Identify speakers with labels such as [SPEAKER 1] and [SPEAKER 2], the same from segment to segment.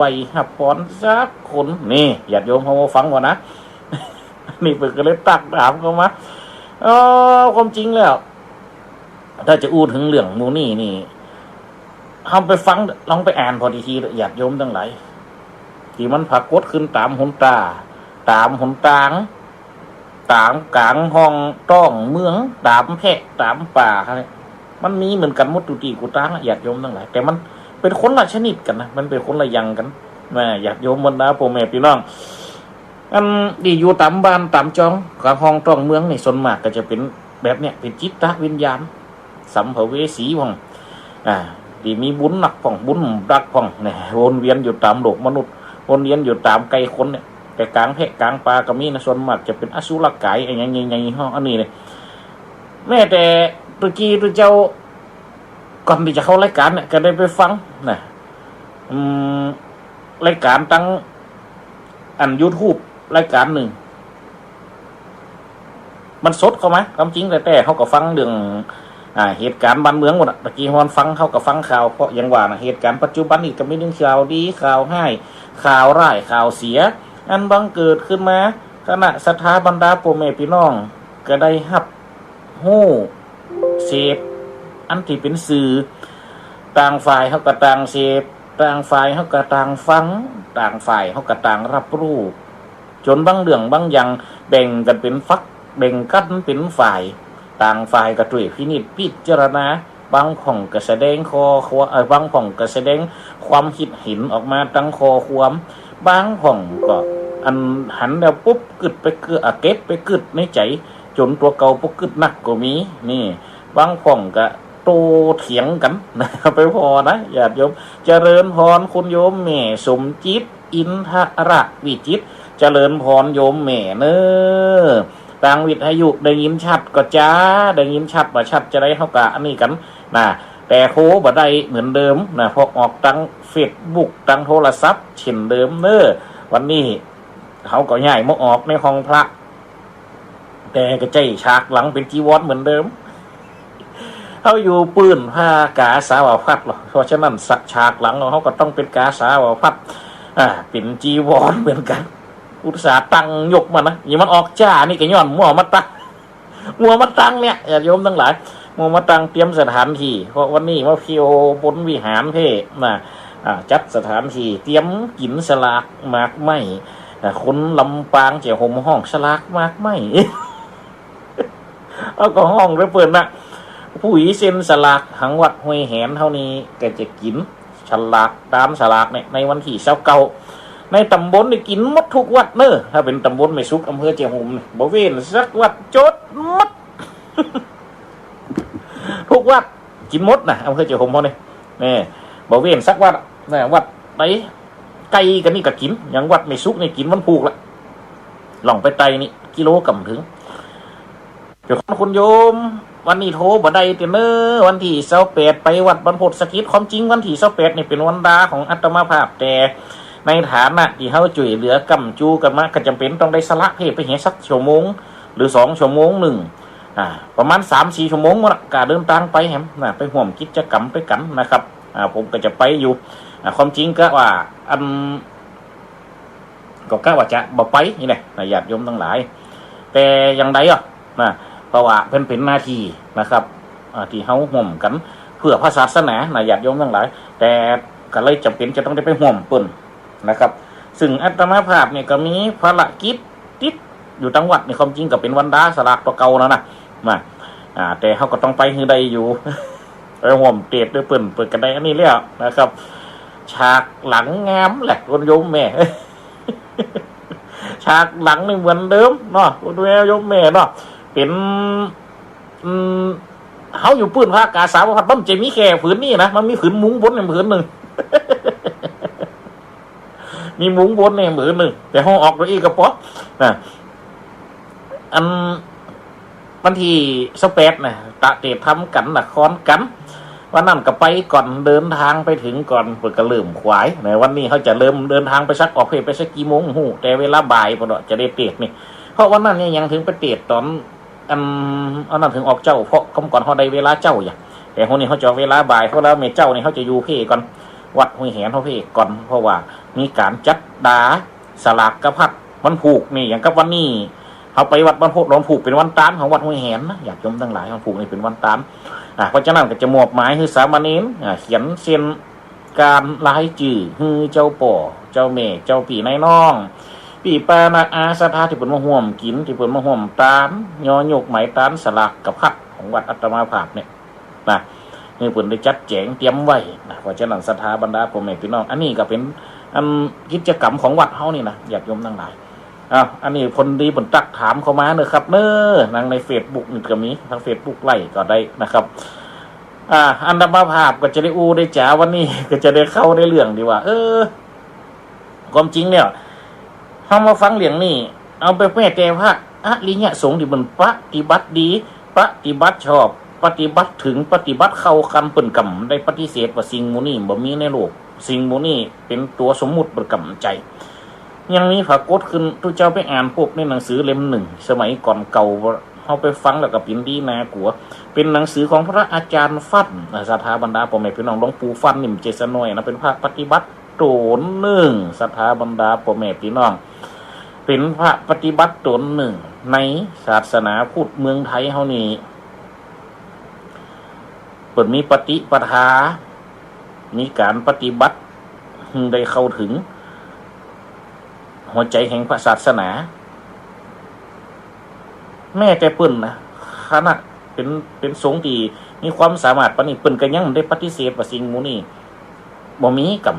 [SPEAKER 1] ไปหับป้อนสักคนนี่ญาติโยมเขามาฟังก่อนนะ นี่เปิดก็เลยตักถามเขามาความจริงแล้ว ถ้าจะอู้ถึงเรื่องมูนี่ทำไปฟังลองไปอ่านพอดีทีญาติโยมทั้งหลายที่มันผักกดขึ้นตามหนตาตามหนตางตามกลางห้องต้องเมืองตามแพะตามป่าอะไรมันมีเหมือนกันหมดตุตีกูตางญาติโยมทั้งหลายแต่มันเป็นคนละชนิดกันนะมันเป็นคนละยังกันนะญาติโยมบรรดาพ่อแม่พี่น้องอันที่อยู่ตามบ้านตามจองกับห้องต้องเมืองในส่วนมากก็จะเป็นแบบเนี้ยเป็นจิตวิญญาณสัมภเวสีของที่มีบุญหนักของบุญรักของเนี่ยวนเวียนอยู่ตามโลกมนุษย์วนเวียนอยู่ตามไกลคนเนี่ยแต่กลางแพะกลางปลาก็มีนะส่วนมากจะเป็นอสุรกายอะไรอย่างเงี้ยห้องอันนี้เลยแม่แต่ตะกี้ตัวเจ้าก่อนที่จะเข้ารายการเนี่ยก็ได้ไปฟังนะรายการตั้งอัน YouTube รายการหนึ่งมันสดเข้ามาความจริงแต่เขาก็ฟังเรื่องเหตุการณ์บ้านเมืองหมดตะกี้ฮอนฟังเขาก็ฟังข่าวเพราะยังว่านะเหตุการณ์ปัจจุบันนี่ก็มีเรื่องข่าวดีข่าวให้ข่าวร้ายข่าวเสียอันบังเกิดขึ้นมาคณะศรัทธาบรรดาพ่อแม่พี่น้องก็ได้รับฮู้เสพอันที่เป็นสื่อต่างฝ่ายเขาก็ต่างเสพต่างฝ่ายเขาก็ต่างฟังต่างฝ่ายเขาก็ต่างรับรู้จนบางเรื่องบางอย่างแบ่งกันเป็นฝักแบ่งกันเป็นฝ่ายต่างฝ่ายก็ด้วยพินิจพิจารณาบางของก็แสดงบางของก็แสดงความคิดเห็นออกมาตั้งคอความบางของก็อันหันแล้วปุ๊บกึดไปเก็บไปกึดในใจจนตัวเก่าปุ๊บกึดหนักก็มีนี่บางของก็โตเถียงกันนะไปพอนะญาติโยมเจริญพรคุณโยมแม่สมจิตอินทระวิจิตเจริญพรโยมแม่เนอต่างวิทยุได้ยินชัดก็จ้าได้ยินชัดว่าชัดจะได้เท่ากับอันนี้กันนะแต่โคบ่ได้เหมือนเดิมนะพอออกตั้งเฟซบุ๊กตั้งโทรศัพท์เช่นเดิมเนอวันนี้เขาก็ใหญ่มาออกในห้องพระแต่ก็ใจฉากหลังเป็นจีวรเหมือนเดิมเขาอยู่ปืนผ้ากาสาวพัดหรอเพราะฉะนั้นสักฉากหลังเขาก็ต้องเป็นกาสาวพัดเป็นจีวรเหมือนกันอุตสาห์ตั้งยกมานะอย่ามันออกจ้านี่ก็ย้อนมัวมาตั้งเนี่ยอย่าโยมทั้งหลายมัวมาตั้งเตรียมสถานที่เพราะวันนี้มาเพียวบนวิหารเพ่มาจัดสถานที่เตรียมกินสลากมากไม่คนลำปางเจ้าห่มห้องสลากมากไม่ เอาก็ห้องไปเปิดนะผู้หญิงเซ็นสลากหังวัดห้วยแหนเท่านี้ก็จะกินสลากตามสลากในวันที่29ในตำบลนี่กินหมดทุกวัดเนอะถ้าเป็นตำบลไม่สุกอำเภอเจียงหุมบ่เว้นสักวัดจดหมด ทุกวัดกินหมดนะอำเภอเจียงหุมเขาเนี่ยบ่เว้นสักวัดนะวัดไหนไก่กันนี่ก็กินอย่างวัดไม่สุกนี่กินมันผูกละหล่องไปไตนี่กิโลกำถึงเดี๋ยวคุณโยมวันนี้โทรบ่ได้เนอวันที่28ไปวัดบรรพตสกิดความจริงวันที่28นี่เป็นวันดาของอาตมาภาพแต่ในฐานะที่เขาช่วยเหลือกำจูกันมาก็จำเป็นต้องได้สละเพศไปเห็นสักชั่วโมงหรือ2ชั่วโมงหนึ่งประมาณ 3-4 ชั่วโมงมั้งการเดินทางไปแฮมไปห่วมกิจกรรมไปกันนะครับผมก็จะไปอยู่ความจริงก็ว่าอันก็กะว่าจะบ่ไปนี่แหละญาติโยมทั้งหลายแต่อย่างใดเพราะว่าเป็นหน้าที่นะครับที่เขาห่วมกันเพื่อพระศาสนาญาติโยมทั้งหลายแต่ก็เลยจำเป็นจะต้องได้ไปห่วมเปิ้นนะครับซึ่งอาตมาภาพเนี่ยก็มีภารกิจติดอยู่จังหวัดในความจริงก็เป็นวันดาสลากตัวเก่าแล้วนะแต่เขาก็ต้องไปฮือใดอยู่ ไปห่วมเตะด้วยเปิดกันได้อันนี้แล้วนะครับฉากหลังงามแหละคุณโยมแม่ ฉากหลังนี่เหมือนเดิมเนาะคุณแม่โยมแม่เนาะเป็นเขาอยู่ปืนพระกาสาวพัดบ้มจะมีแค่ผืนนี่นะมันมีผืนมุ้งบนในผืนหนึ่ง มีมุ้งบนในผืนหนึ่งแต่ห้องออกโดยอีกระป๋ออันวันที่28นะตะเตะทำกันคอนกันวันนั้นก็ไปก่อนเดินทางไปถึงก่อนเปิดกระเริ่มขวายในวันนี้เขาจะเริ่มเดินทางไปสักออกเพจไปสักกี่โมงหูแต่เวลาบ่ายพอดจะได้เตะนี่เพราะวันนั้นเนี่ยยังถึงไปเตะตอนอันนั้นถึงออกเจ้าเพราะคำก่อนเขาได้เวลาเจ้าอย่างแต่คนนี้เขาจะเวลาบ่ายเพราะแล้วเมเจ้านี่เขาจะอยู่เพก่อน วัดห้วยแหนเขาพี่ก่อนเพราะว่ามีการจัดดาสลากกระพัดวันผูกนี่อย่างกับวันนี้เขาไปวัดวันพุธร้อนผูกเป็นวันตานของวัดห้วยแหนนะอยากชมทั้งหลายวันผูกนี่เป็นวันตานเพราะฉะนั้นก็จะมอบหมายคือสามเณรเขียนเซ็นการลายจื่อฮือเจ้าป่อเจ้าเมฆเจ้าปีนายน้องปีปานาอาสถาที่เป็นมะห่วมกินที่เป็นมะห่วมตานยอหยกไหมตานสลากกับพัดของวัดอัตมาภาพเนี่ยนะนี่เพิ่นได้จัดแจงเตรียมไว้นะเพราะฉะนั้นศรัทธาบรรดาพ่อแม่พี่น้องอันนี้ก็เป็นกิจกรรมของวัดเฮานี่นะญาติโยมทั้งหลายอันนี้คนดีเพิ่นตักถามเข้ามาเนอะครับเนอะทางใน Facebook นี่ก็มีทาง Facebook ไล่ก็ได้นะครับอันดับภาพก็จะได้ได้จ๋าวันนี้ก็จะได้เข้าได้เรื่องดีว่าความจริงเนี่ยเฮามาฟังเรื่องนี้เอาไปแม่แต่พระอริยสงฆ์ที่มันปฏิบัติดีปฏิบัติชอบปฏิบัติถึงปฏิบัติเข้าคำเปิ่นกำได้ปฏิเสธว่าสิ่งมูนี่บ่มีในโลกสิ่งมูนี่เป็นตัวสมมุติประกำใจยังมีปรากฏขึ้นทุกเจ้าไปอ่านพบในหนังสือเล่มหนึ่งสมัยก่อนเก่าเขาไปฟังแล้วก็ปินดีนากัวเป็นหนังสือของพระอาจารย์ฟั่นศรัทธาบรรดาพ่อแม่พี่น้องหลวงปู่ฟั่นนิ่มเจษณอยนะเป็นภาคปฏิบัติตนหนึ่งศรัทธาบรรดาพ่อแม่พี่น้องเป็นพระปฏิบัติตนหนึ่งในศาสนาพุทธเมืองไทยเฮานี่เปิดมีปฏิปทามีการปฏิบัติได้เข้าถึงหัวใจแห่งพระศาสนาแม่แต่เปิ้นนะขนาดเป็นสงฆ์ที่มีความสามารถปานนี้เปิ้นก็ยังได้ปฏิเสธว่าสิ่งหมู่นี้บ่มีกับ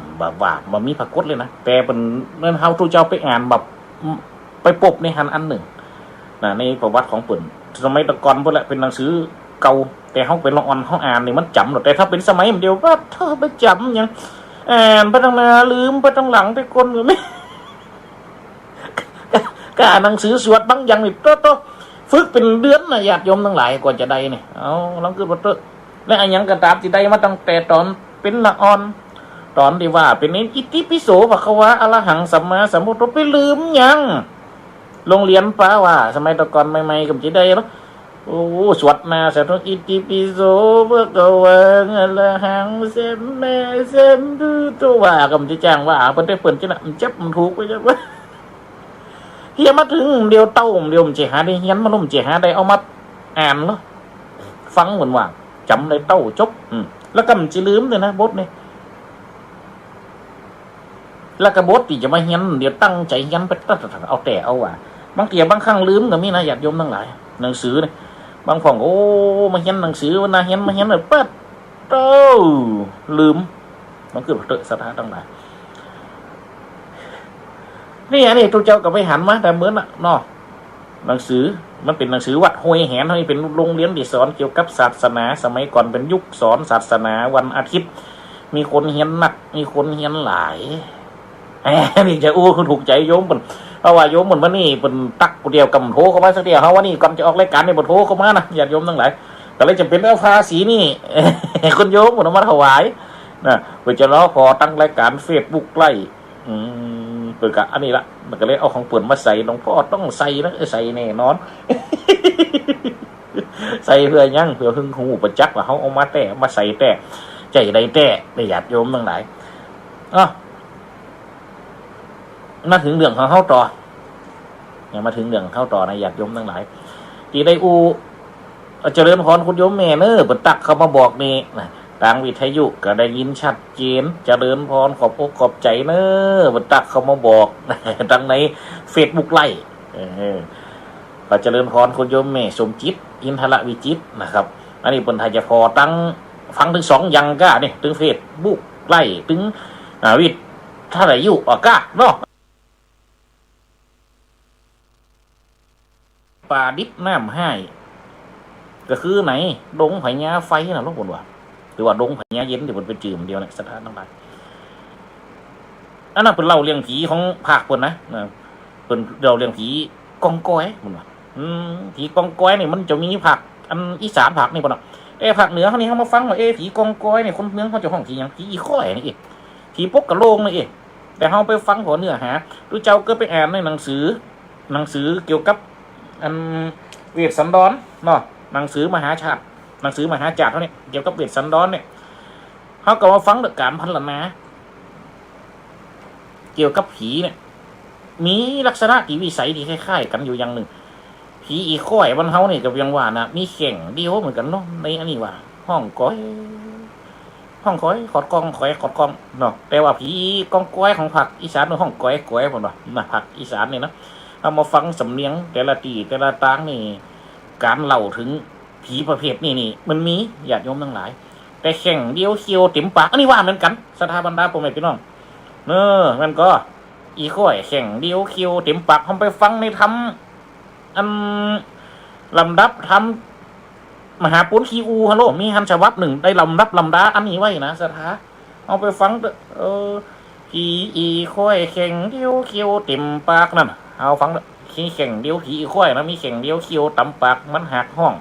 [SPEAKER 1] บ่มีปรากฏเลยนะแต่เปิ้นเมื่อเฮาทุกเจ้าไปอ่านแบบไปพบในหันอันหนึ่งในประวัติของเปิ้นสมัยตะก่อนพุ่นแหละเป็นหนังสือเก่าแต่เฮาเป็นละอ่อนเฮาอ่านนี่มันจำหรอกแต่ถ้าเป็นสมัยเดียวว่าเธอไปจำยังอ่านไปตั้งหน้าลืมไปตั้งหลังไปคนก็ไม่ก็อ่านหนังสือสวดบางอย่างนี่โตฝึกเป็นเดือนนะญาติโยมทั้งหลายกว่าจะได้นี่เอาลองคือว่าและอันยังกระตามที่ได้มาตั้งแต่ตอนเป็นละอ่อนตอนที่ว่าเป็นอิติปิโสภควะอรหังสัมมาสัมพุทโธไปลืมยังโรงเรียนป้าว่าสมัยตะก่อนใหม่ๆก็จะได้แล้วโอ้สวดมาสาธุอิติปิโสภควะอรหังสัมมาสัมพุทโธว่าก็มันจะจ้างว่าเพิ่นได้เพิ่นจังน่ะมันจับมันถูกไปจังว่าเฮียมาถึงเดียวเต้าเดียวมันจะหาได้เฮียนมาลุ่มจะหาได้เอามาอ่านเนาะฟังเหมือนว่าจำได้เต้าจบแล้วก็มันจะลืมเลยนะบทนี่แล้วก็บทที่จะมาเฮียนเดี๋ยวตั้งใจเฮียนไปเอาแต่เอาว่าบางทีบางครั้งลืมก็มีนะญาติโยมทั้งหลายหนังสือนี่บางฝั่งโอ้มาเฮียนหนังสือวันน่ะเฮียนมาเฮียนเลยปั๊บเต้าลืมมันคือเตะสถานทั้งหลายนี่อันนี้ทุกเจ้าก็ไปหันมาแต่เหมือนเนาะหนังสือมันเป็นหนังสือวัดห้วยแหนนี่เป็นโรงเรียนที่สอนเกี่ยวกับศาสนาสมัยก่อนเป็นยุคสอนศาสนาวันอาทิตย์มีคนเฮียนหนักมีคนเฮียนหลายนี่จะคุณถูกใจโยมเป็นเพราะว่าโยมเหมือนวันนี้เป็นตักเดียวกับโถเข้ามาสักเดียวเขาวันนี้ก่อนจะออกรายการในบทโถเข้ามานะญาติโยมทั้งหลายแต่เลยจะเป็นเอาภาษีนี่คนโยมเหมือนมาถวายนะเพื่อจะรอพอตั้งรายการเฟซบุ๊กไล่เปิดกะอันนี้ละมันก็เลยเอาของเปิดมาใส่หลวงพ่อต้องใส่นะใส่แน่นอนใส่เพื่อยังเพื่อหึงหูประจักษ์ว่าเขาเอามาแต่มาใส่แต่ใจใดแต่ในญาติโยมทั้งหลายมาถึงเรื่องของเขาต่อมาถึงเรื่องเข้าต่อในญาติโยมทั้งหลายที่ได้เจริญพรคุณโยมแม่เนอเปิดตักเขามาบอกนี่นะทางวิทยุก็ได้ยินชัดเจนเจริญพรขอบอกขอบใจเนอเปิดตักเขามาบอกทางในเฟซบุ๊กไล่ก็เจริญพรคุณโยมแม่สมจิตอินทรวิจิตนะครับอันนี้เป็นไทยจะพอตั้งฟังถึงสองยังก้าเนี่ยถึงเฟซบุ๊กไล่ถึงวิทถ้าไหนอยู่ก้าเนาะป่าดิบน้ำให้ก็คือไหนดงไผ่ยาไฟนะลูกบอลว่าหรือว่าดงไผ่ยาเย็นที่มันเป็นจืมเดียวเนี่ยสถานทั้งหลายอันนั้นเป็นเล่าเรื่องผีของภาคคนนะเป็นเราเรื่องผีกองก้อยมันว่าผีกองก้อยเนี่ยมันจะมีผักอันอีสานผักนี่ปะเนาะผักเหนือเขานี่เขามาฟังว่าผีกองก้อยเนี่ยคนเมืองเขาจะห้องผีอย่างผีอีข้อยนี่เองผีปกกระโลงนี่เองแต่เขาไปฟังหัวเนื้อหาดูเจ้าก็ไปอ่านในหนังสือเกี่ยวกับอันเวทสันดรเนาะหนังสือมหาชาติหนังสือมหาจักรเขาเนี่ยเกี่ยวกับเวทสันดรเนี่ย เขาก็มาฟังเรื่องการพันละนาเกี่ยวกับผีเนี่ยมีลักษณะที่วิสัยที่คล้ายๆกันอยู่อย่างหนึ่งผีอีข้อยบ้านเฮาเนี่ยกับยังว่านะมีแข่งเดียวเหมือนกันเนาะในอันนี้ว่าห้องก้อยห้องก้อยขอดกองขอยขอดกองเนาะแต่ว่าผีกองก้อยของผักอีสานห้องก้อยก้อยผมว่านะผักอีสานเนี่ยนะเอามาฟังสำเนียงแต่ละตีแต่ละตางนี่การเล่าถึงผีประเภทนี่มันมีญาติโยมทั้งหลายแต่แข่งเดียวเคียวเต็มปากอันนี้ว่าเหมือนกันสถาบันดาผมไม่พี่น้องมันก็อีข้อยแข่งเดียวเคียวเต็มปากผมไปฟังในทำอันลำดับทำมหาปุณคีอูฮัลโหลมีฮันฉบับหนึ่งได้ลำดับลำดาอันนี้ไว้นะสถาเอาไปฟังผีอีข้อยแข่งเดียวเคียวเต็มปากนั่นเอาฟังขี้แข่งเดียวผีอีข้อยนะมีแข่งเดียวเคียวตำปากมันหักห้อง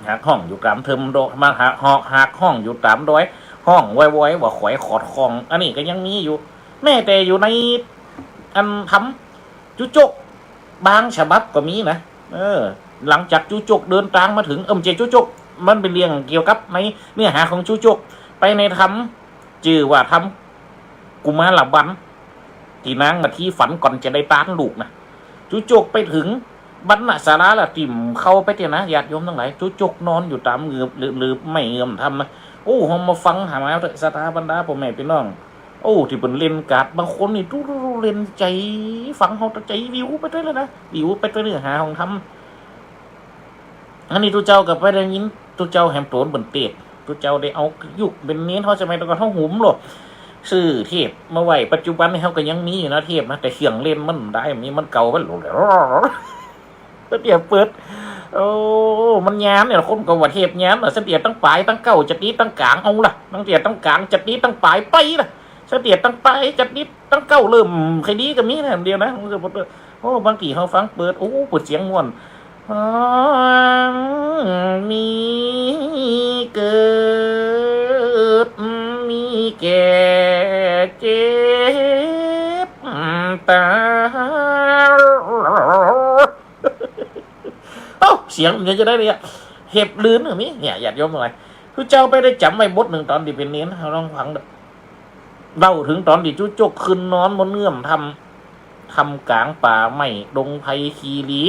[SPEAKER 1] หักห้องอยู่ตามเทอมโดมาหักห้องอยู่ตามดอยห้องไว้ว่าข่อยขอดคองอันนี้ก็ยังมีอยู่แม่แต่อยู่ในอันทำจุจกบางฉบับก็มีนะหลังจากจุจกเดินทางมาถึงเจจุจกมันเป็นเรื่องเกี่ยวกับในเนื้อหาของจุจกไปในทำจื่อว่าทำกุมารหลับวันที่นางมาที่ฝันก่อนจะได้ตานลูกนะจุจกไปถึงบรรณสาระละติ่มเข้าไปเถอะนะญาติโยมทั้งหลายจุจกนอนอยู่ตามเงือบหรือไม่เงือมทำนะโอ้ผมมาฟังหามาสถาบันดาผมแม่พี่น้องโอ้ที่เป็นเล่นการ์ดบางคนนี่ตู้เล่นใจฟังเขาใจวิวไปได้เลยนะวิวไปเนื้อหาของทำอันนี้ตุเจ้ากับไปได้ยินตุเจ้าแฮมโตนบนเตดตุเจ้าได้เอายุกเป็นเน้นเขาจะไม่ต้องเขาหุมหรอกซื้อเทปมาไหวปัจจุบันนี่เขาก็ยังมีอยู่นะเทปนะแต่เขียงเล่นมันได้มีมันเก่าไปหลุดแล้วเดี๋ยวเปิดโอ้มันย้มเนี่ยคนก็ว่าเทปย้มเสถียรตั้งปลายตั้งเก้าจัดนี้ตั้งกลางเอาล่ะตั้งเตียตั้งกลางจัดนี้ตั้งปลายไปล่ะเสถียรตั้งปลายจัดนี้ตั้งเก้าเริ่มใครดีก็มีนะเดียวนะโอ้บางทีเขาฟังเปิดโอ้เปิดเสียงม่วนมีเกิดมีแก่เจ็บตาเสียงมันจะได้เลยเห็บลื่นหรือมิเนี่ยอยากยอมอะไรคือเจ้าไปได้จำไว้บทหนึ่งตอนที่เป็นเน้นเราลองฟังเล่าถึงตอนที่จุจกขึ้นนอนบนเงื่อมทำกลางป่าไม่ดงไผ่คีรี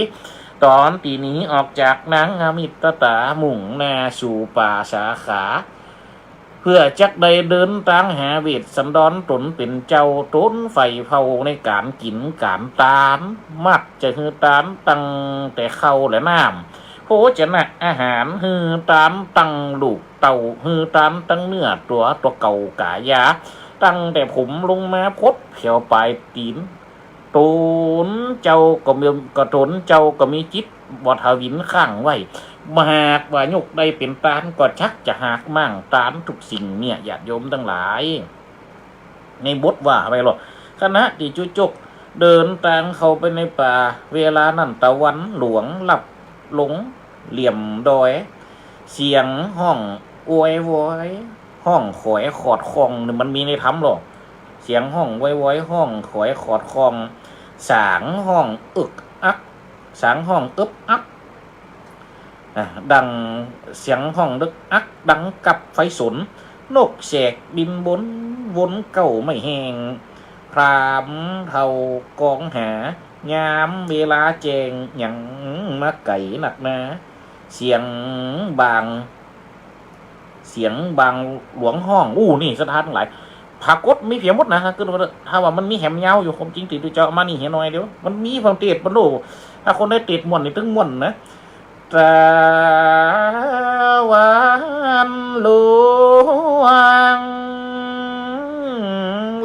[SPEAKER 1] ตอนตีนี้ออกจากนางอามิตตามุ่งหน้าสู่ป่าสาขาเพื่อจักได้เดินทางหาเวทสันดอนตนเป็นเจ้าต้นไฟเผาในการกินการตานมักจะฮือตานตั้งแต่เข้าและน้ำโภชนะอาหารฮือตานตั้งลูกเต่าฮือตานตั้งเนื้อตัวเก่ากายาตั้งแต่ผมลงมาพดเผียวปลายตีนตูนเจ้าก็มีกระตนเจ้าก็มีจิตบทวินข้างไว้มาหากว่ายกได้เป็นตานก็ชักจะหากมั่งตานทุกสิ่งเนี่ยญาติโยมทั้งหลายในบทว่าไปหรอกคณะที่จุจกเดินทางเข้าไปในป่าเวลานั้นตะวันหลวงหลับหลงเหลี่ยมดอยเสียงห้องอวยโวยห้องขอยขอดคองมันมีในธรรมหรอกเสียงห้องไว้ห้องขอยขอดคองสางห้องอึกอักสางห้องอึบอักดังเสียงห้องดึกอักดังกับไฟสนนกแสกบินบนวนเก่าไม่แหงพรามเท่ากองหายามเวลาแจงหยังมาไก่หนักนะเสียงบางหลวงห้องนี่สถานทั้งหลายผากดมีเพียงหมดนะคือถ้าว่ามันมีแหมยาวอยู่ผมจริงติดดูเจ้ามานี่เห็นหน่อยเดียวมันมีความเตียดมันโลถ้าคนได้ติดม่วนนี่ตึงม่วนนะตราวันหลวง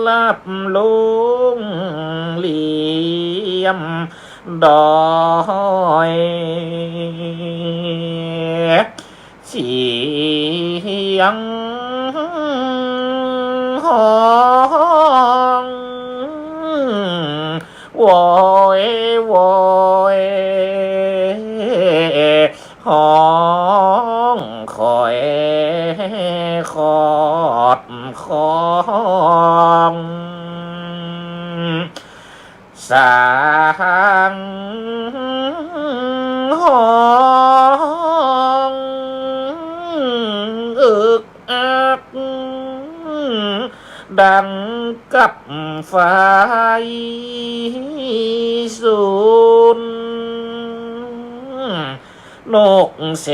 [SPEAKER 1] ลับลงเหลี่ยมดอยเสียงห้องวอยห้องคอยขอดคองสางห้องอึก ดังกับไฟสูนนกแส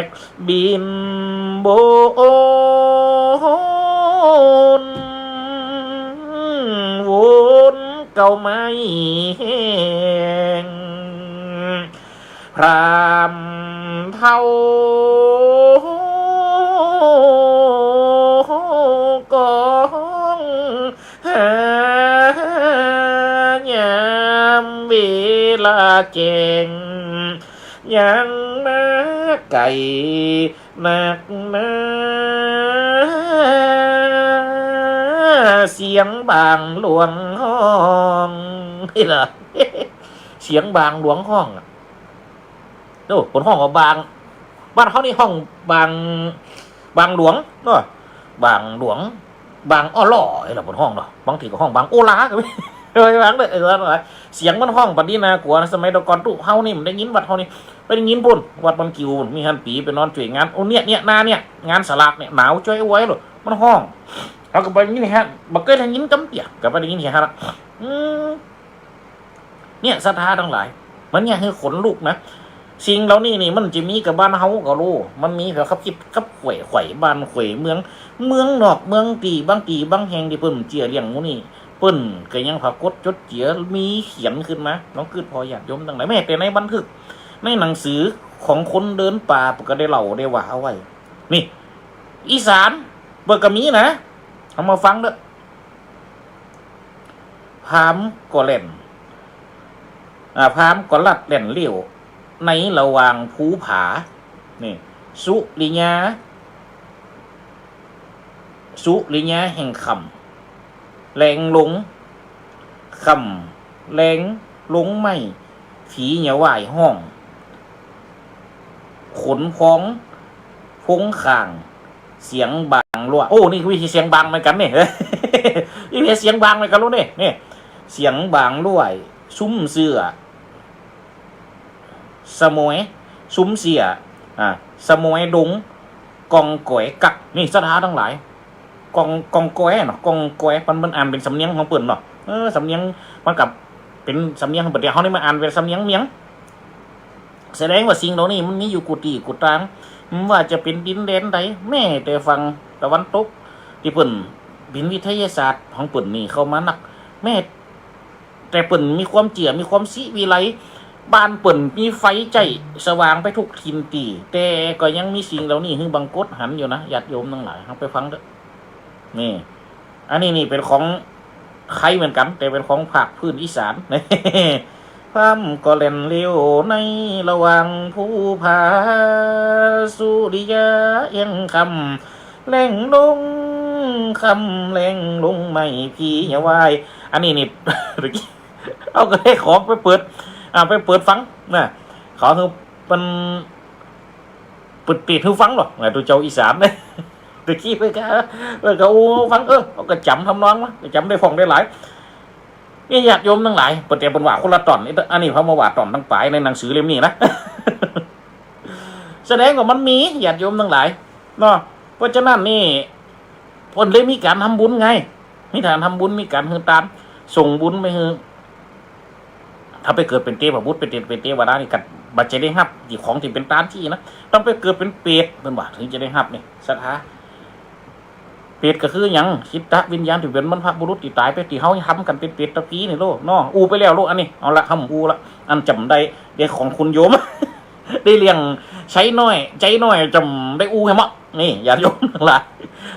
[SPEAKER 1] กบินโบนวนเก่าไม่แห้งพรามเท่ากองหายามเวลาแจงยังมาไก่หนักมาเสียงบางหลวงห้องนี่เหรอ เสียงบางหลวงห้องโอ้คนห้องว่าบางบ้านเขานี่ห้องบางหลวงเนาะบางหลวงบางอ้อล่อไอ้ละบนห้องเนาะบางทีก็ห้องบางโอลาก็ไม่บางเลยเสียงมันห้องปัดนี้นากลัวสมัยตะก่อนตู้เฮานี่มันได้ยินวัดเฮานี่ไปได้ยินปุ่นวัดบันกิวมีฮันปีไปนอนจ่วยงานโอ้เนี่ยนาเนี่ยงานสลากเนี่ยหนาวจ้อยไว้หรอมันห้องเขาก็ไปยินฮะบักเกิดทางยินกำเปียกก็ไปได้ยินเสียงฮะเนี่ยศรัทธาทั้งหลายมันเนี่ยคือขนลุกนะสิ่งเหล่านี้นี่มันจะมีกับบ้านเฮาก็รู้มันมีแบบขับคิดขับข่วยบ้านข่วยเมืองนอกเมืองตีบางแห่งที่เพิ่นเจียเลี้ยงหมูนี่เปิ้นก็ยังปรากฏจดเจียมีเขียนขึ้นมาน้องคือพอญาติโยมทั้งหลายแม้แต่ในบันทึกในหนังสือของคนเดินป่าก็ได้เล่าได้ว่าเอาไว้นี่อีสานเบิกก็มีนะเอามาฟังเด้อพามก็เล่นพามก็ลัดเล่นเลี้ยวในระหว่างภูผานี่สุริยาแห่งคำแรงหลงคำแรงหลงไม่ผีเหนียวไหวห้องขนพ้องพงข่างเสียงบางรั่วโอ้นี่คือวิธีเสียงบางเหมือนกันเนี่ย วิธีเสียงบางเหมือนกันรู้เนี่ยเสียงบางรั่วซุ้มเสือสมวยซุ้มเสียสมวยดงกองก๋วยกักนี่สถานทั้งหลายกองก๋วยเนาะกองก๋วยมันอ่านเป็นสำเนียงของเปิ่นเนาะสำเนียงมันกับเป็นสำเนียงของเปิ่นเดียวเขานี่มาอ่านเป็นสำเนียงเมียงแสดงว่าสิ่งเหล่านี้มันมีอยู่กุฏิกุฏางว่าจะเป็นดินแดนใดแม่แต่ฟังตะวันตกที่เปิ่นบินวิทยาศาสตร์ของเปิ่นนี่เข้ามานักแม่แต่เปิ่นมีความเจี๋ยมีความสิวิไลบ้านเปิ่นมีไฟใจสว่างไปทุกทินตีแต่ก็ยังมีสิ่งเหล่านี้ฮึบังกดหันอยู่นะญาติโยมทั้งหลายไปฟังเด้อนี่อันนี้เป็นของใครเหมือนกันแต่เป็นของภาคพื้นอีสานพามก็เล่นเลี้ยวในระหว่างภูผาสุริยาเอียงคำแรงลงไม่พี่อย่าไหวอันนี้นี่ เอาก็ได้ของไปเปิดฟังนะขอคือมันเปิดปิดให้ฟังหรอกไงตัวเจ้าอีสานเนี่ยตะกี้ไปก็ฟังเอาก็จำทำนองวะจำได้ฟองได้หลายนี่ญาติโยมทั้งหลายเปิดแต่เป็นว่าคนละตอนนี่อันนี้เขามาว่าตอนทั้งปลายในหนังสือเล่มนี้นะ แสดงว่ามันมีญาติโยมทั้งหลายเนาะเพราะฉะนั้นนี่คนเลยมีการทำบุญไงมีการทำบุญมีการฮือตามส่งบุญไปฮือถ้าไปเกิดเป็นเทพบุตรเป็นเทวดานี่กันบัจเจได้ฮับที่ของที่เป็นตามที่นะต้องไปเกิดเป็นเปรตเป็นว่าถึงจะได้ฮับนี่ศรัทธาเปรตก็คือยังคิดตะวิญญาณที่เป็นบรรพบุรุษที่ตายไปที่เฮาทำกันเป็นเปรตตะกี้นี่โลเนาะไปแล้วโลอันนี้เอาละทำละอันจำได้เด็กของคุณโยม ได้เลี้ยงใช้น้อยใจน้อยจำได้ให้เหมาะนี่อย่าโยมทั้งหลาย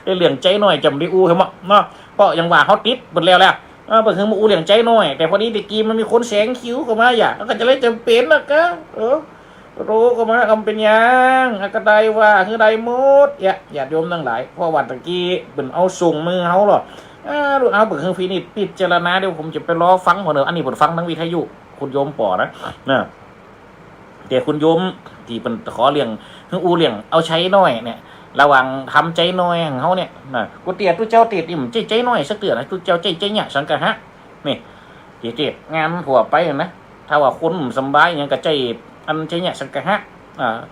[SPEAKER 1] ได้เลี้ยงใจน้อยจำได้ให้เหมาะเนาะเพราะยังว่าเขาติดหมดแล้วบางทีมันเลี้ยงใจน้อยแต่พอดีตะกี้มันมีคนแสงคิ้วเข้ามาอย่างก็จะเลยจำเป็นนะก็รู้ก็มาคำเป็นยังก็ได้ว่าคือได้หมดอย่าโยมทั้งหลายเพราะว่าตะกี้เป็นเอาส่งมือเขาหรอดูเอาเบิกเครื่องฟินิชพิจารณาเดี๋ยวผมจะไปรอฟังหัวเนออันนี้ผมฟังทั้งวิทยุคุณโยมปอนะแต่คุณโยมที่เป็นขอเลี้ยงเลี้ยงเอาใช้น้อยเนี่ยระหว่างทำใจน้อยของเขาเนี่ยกูเตียตุเจ้าติดอิ่มใจน้อยสักเตือนนะตุเจ้าใจเนี่ยสังกัดฮะนี่เจี๊ยงานหัวไปนะถ้าว่าคนสบายอย่างกับใจอันใจเนี่ยสังกัดฮะ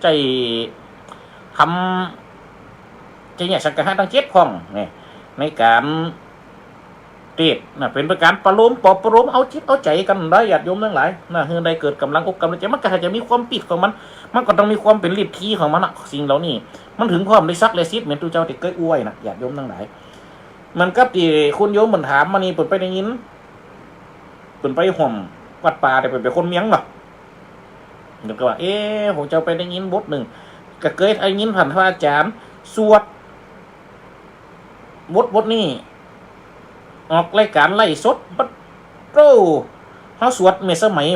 [SPEAKER 1] ใจทำใจเนี่ยสังกัดฮะตั้ง7 ห้องเนี่ยในการ เทศนะเป็นประการประโลมปอบประโลมเอาจิตเอาใจกันได้ญาติโยมทั้งหลายนะเฮือได้เกิดกำลังอกกำลังใจมันก็จะมีความปิดของมันมันก็ต้องมีความเป็นฤทธิ์ที่ของมันนะสิ่งเหล่านี้มันถึงความได้ซักได้ซิดเหมือนตัวเจ้าที่เคยอวยนะญาติโยมทั้งหลายมันก็ที่คุณโยมมันถามมานี่เปิดไปได้ยินเปิดไปห่มวัดป่าแต่เป็นคนเมียงเนาะเดี๋ยวก็ว่าผมจะไปได้ยินบทหนึ่งก็เคยได้ยินผ่านพระอาจารย์สวดบทนี้ออกรายการไล่สดบัดโตเขาสวดเมื่อสมัย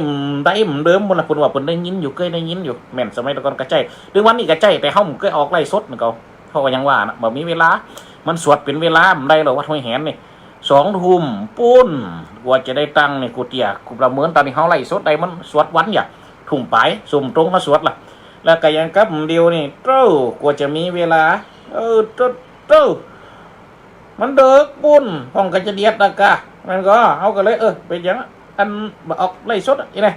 [SPEAKER 1] ได้เหมือนเดิมบนละคนว่าเพิ่นได้ยินอยู่เคยได้ยินอยู่แม่นสมัยตะก่อนกระใจถึงวันนี้กระใจแต่เขาเคยออกไล่สดเหมือนเขาเพราะว่ายังว่านะบ่มีเวลามันสวดเป็นเวลาได้หรอวัดห้วยแหนนี่2 ทุ่มปุ้นกว่าจะได้ตังนี่กูเตียกูประเมินตอนนี้เขาไล่สดได้มันสวดวันอย่างทุ่มไปสุ่มตรงเขาสวดล่ะแล้วก็ยังกับเดียวนี่โตกว่าจะมีเวลาโตมันเด็กปุ้นห้องก็จะเดียดนะกะมันก็เอาก็เลยไปยังอันออกไล่สดอีไง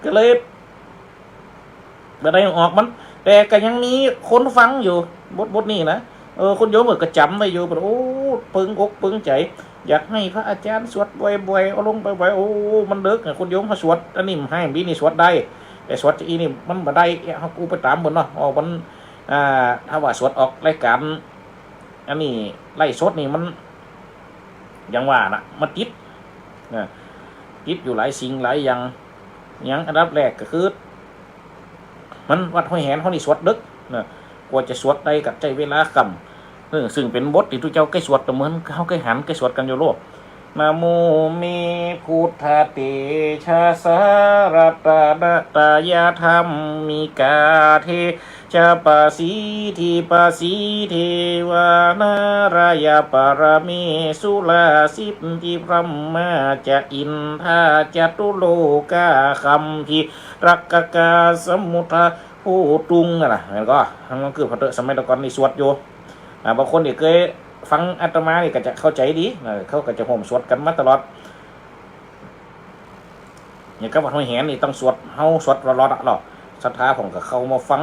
[SPEAKER 1] ก็เลยแบบได้ออกมันแต่ก็ยังมีคนฟังอยู่บทนี้นะคนโยมก็จำไว้อยู่แบบโอ้ปึงอกปึงใจอยากให้พระอาจารย์สวดบ่อยๆเอาลงไปบ่อยโอ้มันเด็กคนโยมเขาสวดอันนี้ให้บีนี่สวดได้แต่สวดอีนี่มันบ่ได้เขากูไปตามบนเนาะมันถ้าว่าสวดออกรายการอันนี้ไล่สดนี่มันยังว่านะมันติดอยู่หลายสิ่งหลายอย่างอันดับแรกก็คือมันวัดห้วยแหนเขานี่สวดดึกนะกว่าจะสวดได้กับใจเวลาคำซึ่งเป็นบทที่ทุกเจ้าใกล้สวดเหมือนเขาใกล้หันใกล้สวดกันอยู่โลกนะโมเมพุทธาเตชะสารตายาธรรมมิกาเทชะปะสีทิปะสีเทวานารายาปารมีสุลาสิทธิพรหมาจะอินทาจตุโลกาคัมภีรักกาสมุทาผู้ตุงนะแล้วก็มันคือพระเตสมัยตะกอนนี่สวดอยู่บางคนเคยฟังอาตมานี่ก็จะเข้าใจดีเขาก็จะห่มสวดกันมาตลอดอย่างกับวัดห้วยแหนนี่ต้องสวดเฮาสวดรอดหรอศรัทธาผมก็เข้ามาฟัง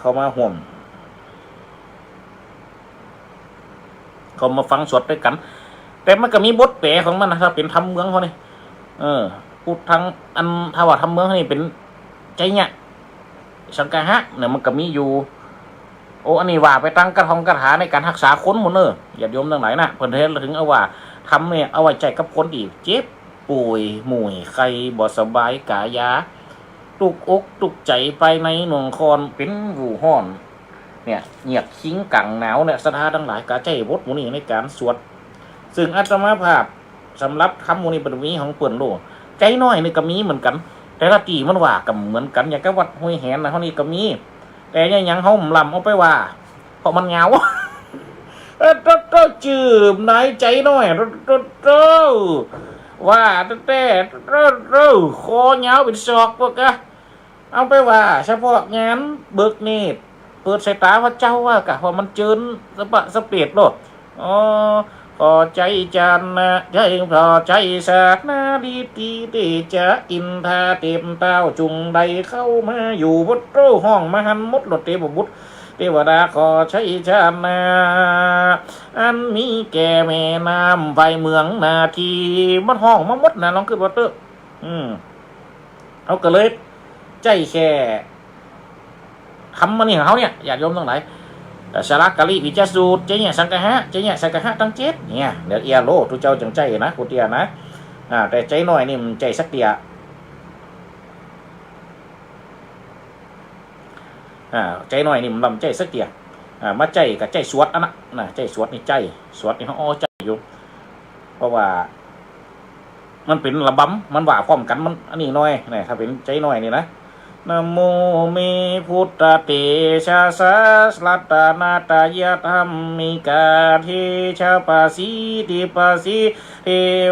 [SPEAKER 1] เข้ามาห่มเขามาฟังสวดด้วยกันแต่มันก็มีบทแปลของมันนะถ้าเป็นทำเมืองเขานี่พูดทางอันถ้าว่าทำเมืองเขานี่เป็นใจเนี่ยสังกะฮะเนี่ยมันก็มีอยู่อันนี้ว่าไปตั้งกระทงกระถาในการรักษาคนหมดเลยอย่าโยมตั้งไหนนะเพิ่นเทศถึงเอาว่าทำเนี่ยเอาไว้ใจกับคนอีกเจ็บป่วยหมุ่ยใครบ่สบายกายาตุกอกตุกใจไปในหน่วงคอนเป็นหูห้อนเนี่ยเหยียดคิ้งกังหนาวเนี่ยศรัทธาทั้งหลายกาใจบทมูนี่ในการสวดซึ่งอาตมาภาพสำหรับคำมูนี่ปฐวีของเปิ่นโลใจน้อยนี่ก็มีเหมือนกันแต่ละตีมันว่ากับเหมือนกันอย่างกับวัดห้วยแหนนะเท่านี้ก็มีแต่ยังเขาลำเอาไปว่าเพราะมันเงาจืมนายใจน้อยว่าแต่คอเงาเป็นศอกพวกกะเอาไปว่าเฉพาะงานเบิกเนตรเปิดสายตาพระเจ้าว่ากะเพราะมันเจินสเปียดโลดพอใจจันนะใจพอใจสานาดีตีจะอินทาเต็มเต้าจุงใดเข้ามาอยู่บดโต้ห้องมหันมดหลดเตบบุตรเทวดาขอใช้ชานาอันมีแก่แม่น้ำไฟเมืองนาทีมันห้องมามดนะลองขึ้นวัดเตอเอาก็เลยใจแค่ทำมันนี่ของเขาเนี่ยอยากโยมตรงไหนสาระกะลิวิจสูตรเจเนี่ยสังกะฮะเจเนี่ยสังกะฮะตั้งเจ็ดเนี่ยเดี๋ยวเอียโลทุเจ้าจังใจนะกูเตียนะแต่ใจน้อยนี่มันใจสักเตียใจน้อยนี่มันลำใจสักเตียมาใจกับใจสวดนะใจสวดนี่ใจสวดนี่เขาใจอยู่เพราะว่ามันเป็นระบำมันว่าพร้อมกันมันอันนี้น้อยนี่ถ้าเป็นใจน้อยนี่นะนะโมเมพุทธเตชะสะสัตตนาตายธรรมิกาเทชะปะสีติปะสีเท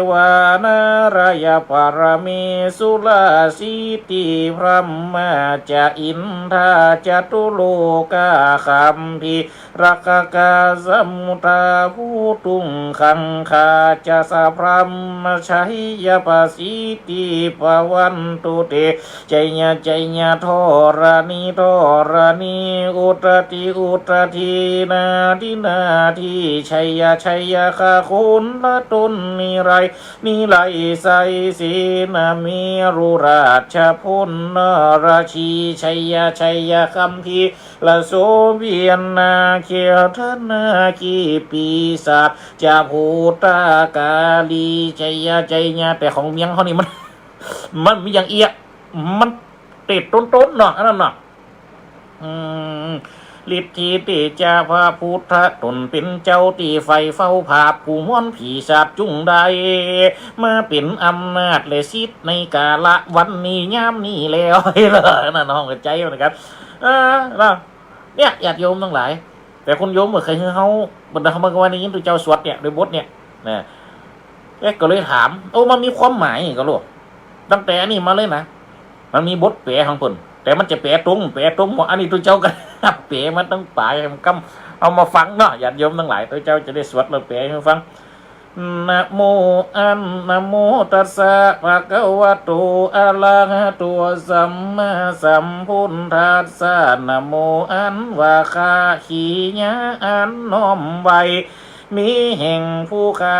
[SPEAKER 1] วานารายาปารมีสุลาสิติพรหมาจะอินทาจตุโลกาคัมภีรักกาสมุทาผู้ตุงขังคาจะสะพรหมชัยยปะสีติปวันตุเตใจญ ยธรณีธรณีอุตติอุตตินาทินาทิชัยชัยคาคุณละตุนนิไรนิไลไสสีนามีรุราชพุนนราชีชัยชัยคัมภีละโสเวียนนาเขียวทนาคีปีศาจจะภูตากาลีชัยชัยแต่ของเมียงเขานี่มันมีอย่างเอียมันติดต้นเนาะอันนั้นเนาะฤทธิเตจาพระพุทธตนเป็นเจ้าตีไฟเฝ้าภาพผู้ม้วนผีสาบจุงใดมาเป็นอำนาจและสิทธิ์ในกาละวันนี้ย่ำนี้แล้วเลยนะน้องกับใจนะครับเนี่ยญาติโยมทั้งหลายแต่คนโยมเมื่อเคยเขาบรรดาเขาเมื่อวานนี้ตัวเจ้าสวดเนี่ยโดยบทเนี่ยนะก็เลยถามโอ้มันมีความหมายก็รู้ตั้งแต่นี่มาเลยนะมันมีบทแปลของเพิ่นแต่มันจะแปลตรงว่าอันนี้ตัวเจ้ากันแปลมันต้องป่ายมันกำเอามาฟังเนาะญาติโยมทั้งหลายตัวเจ้าจะได้สวดแล้วแปลให้ฟังนะโมนะโมตัสสะภะคะวะโตอะระหะโตสัมมาสัมพุทธัสสะนะโมอันว่าคาขีญะอันน้อมไว้มีแห่งผู้ข้า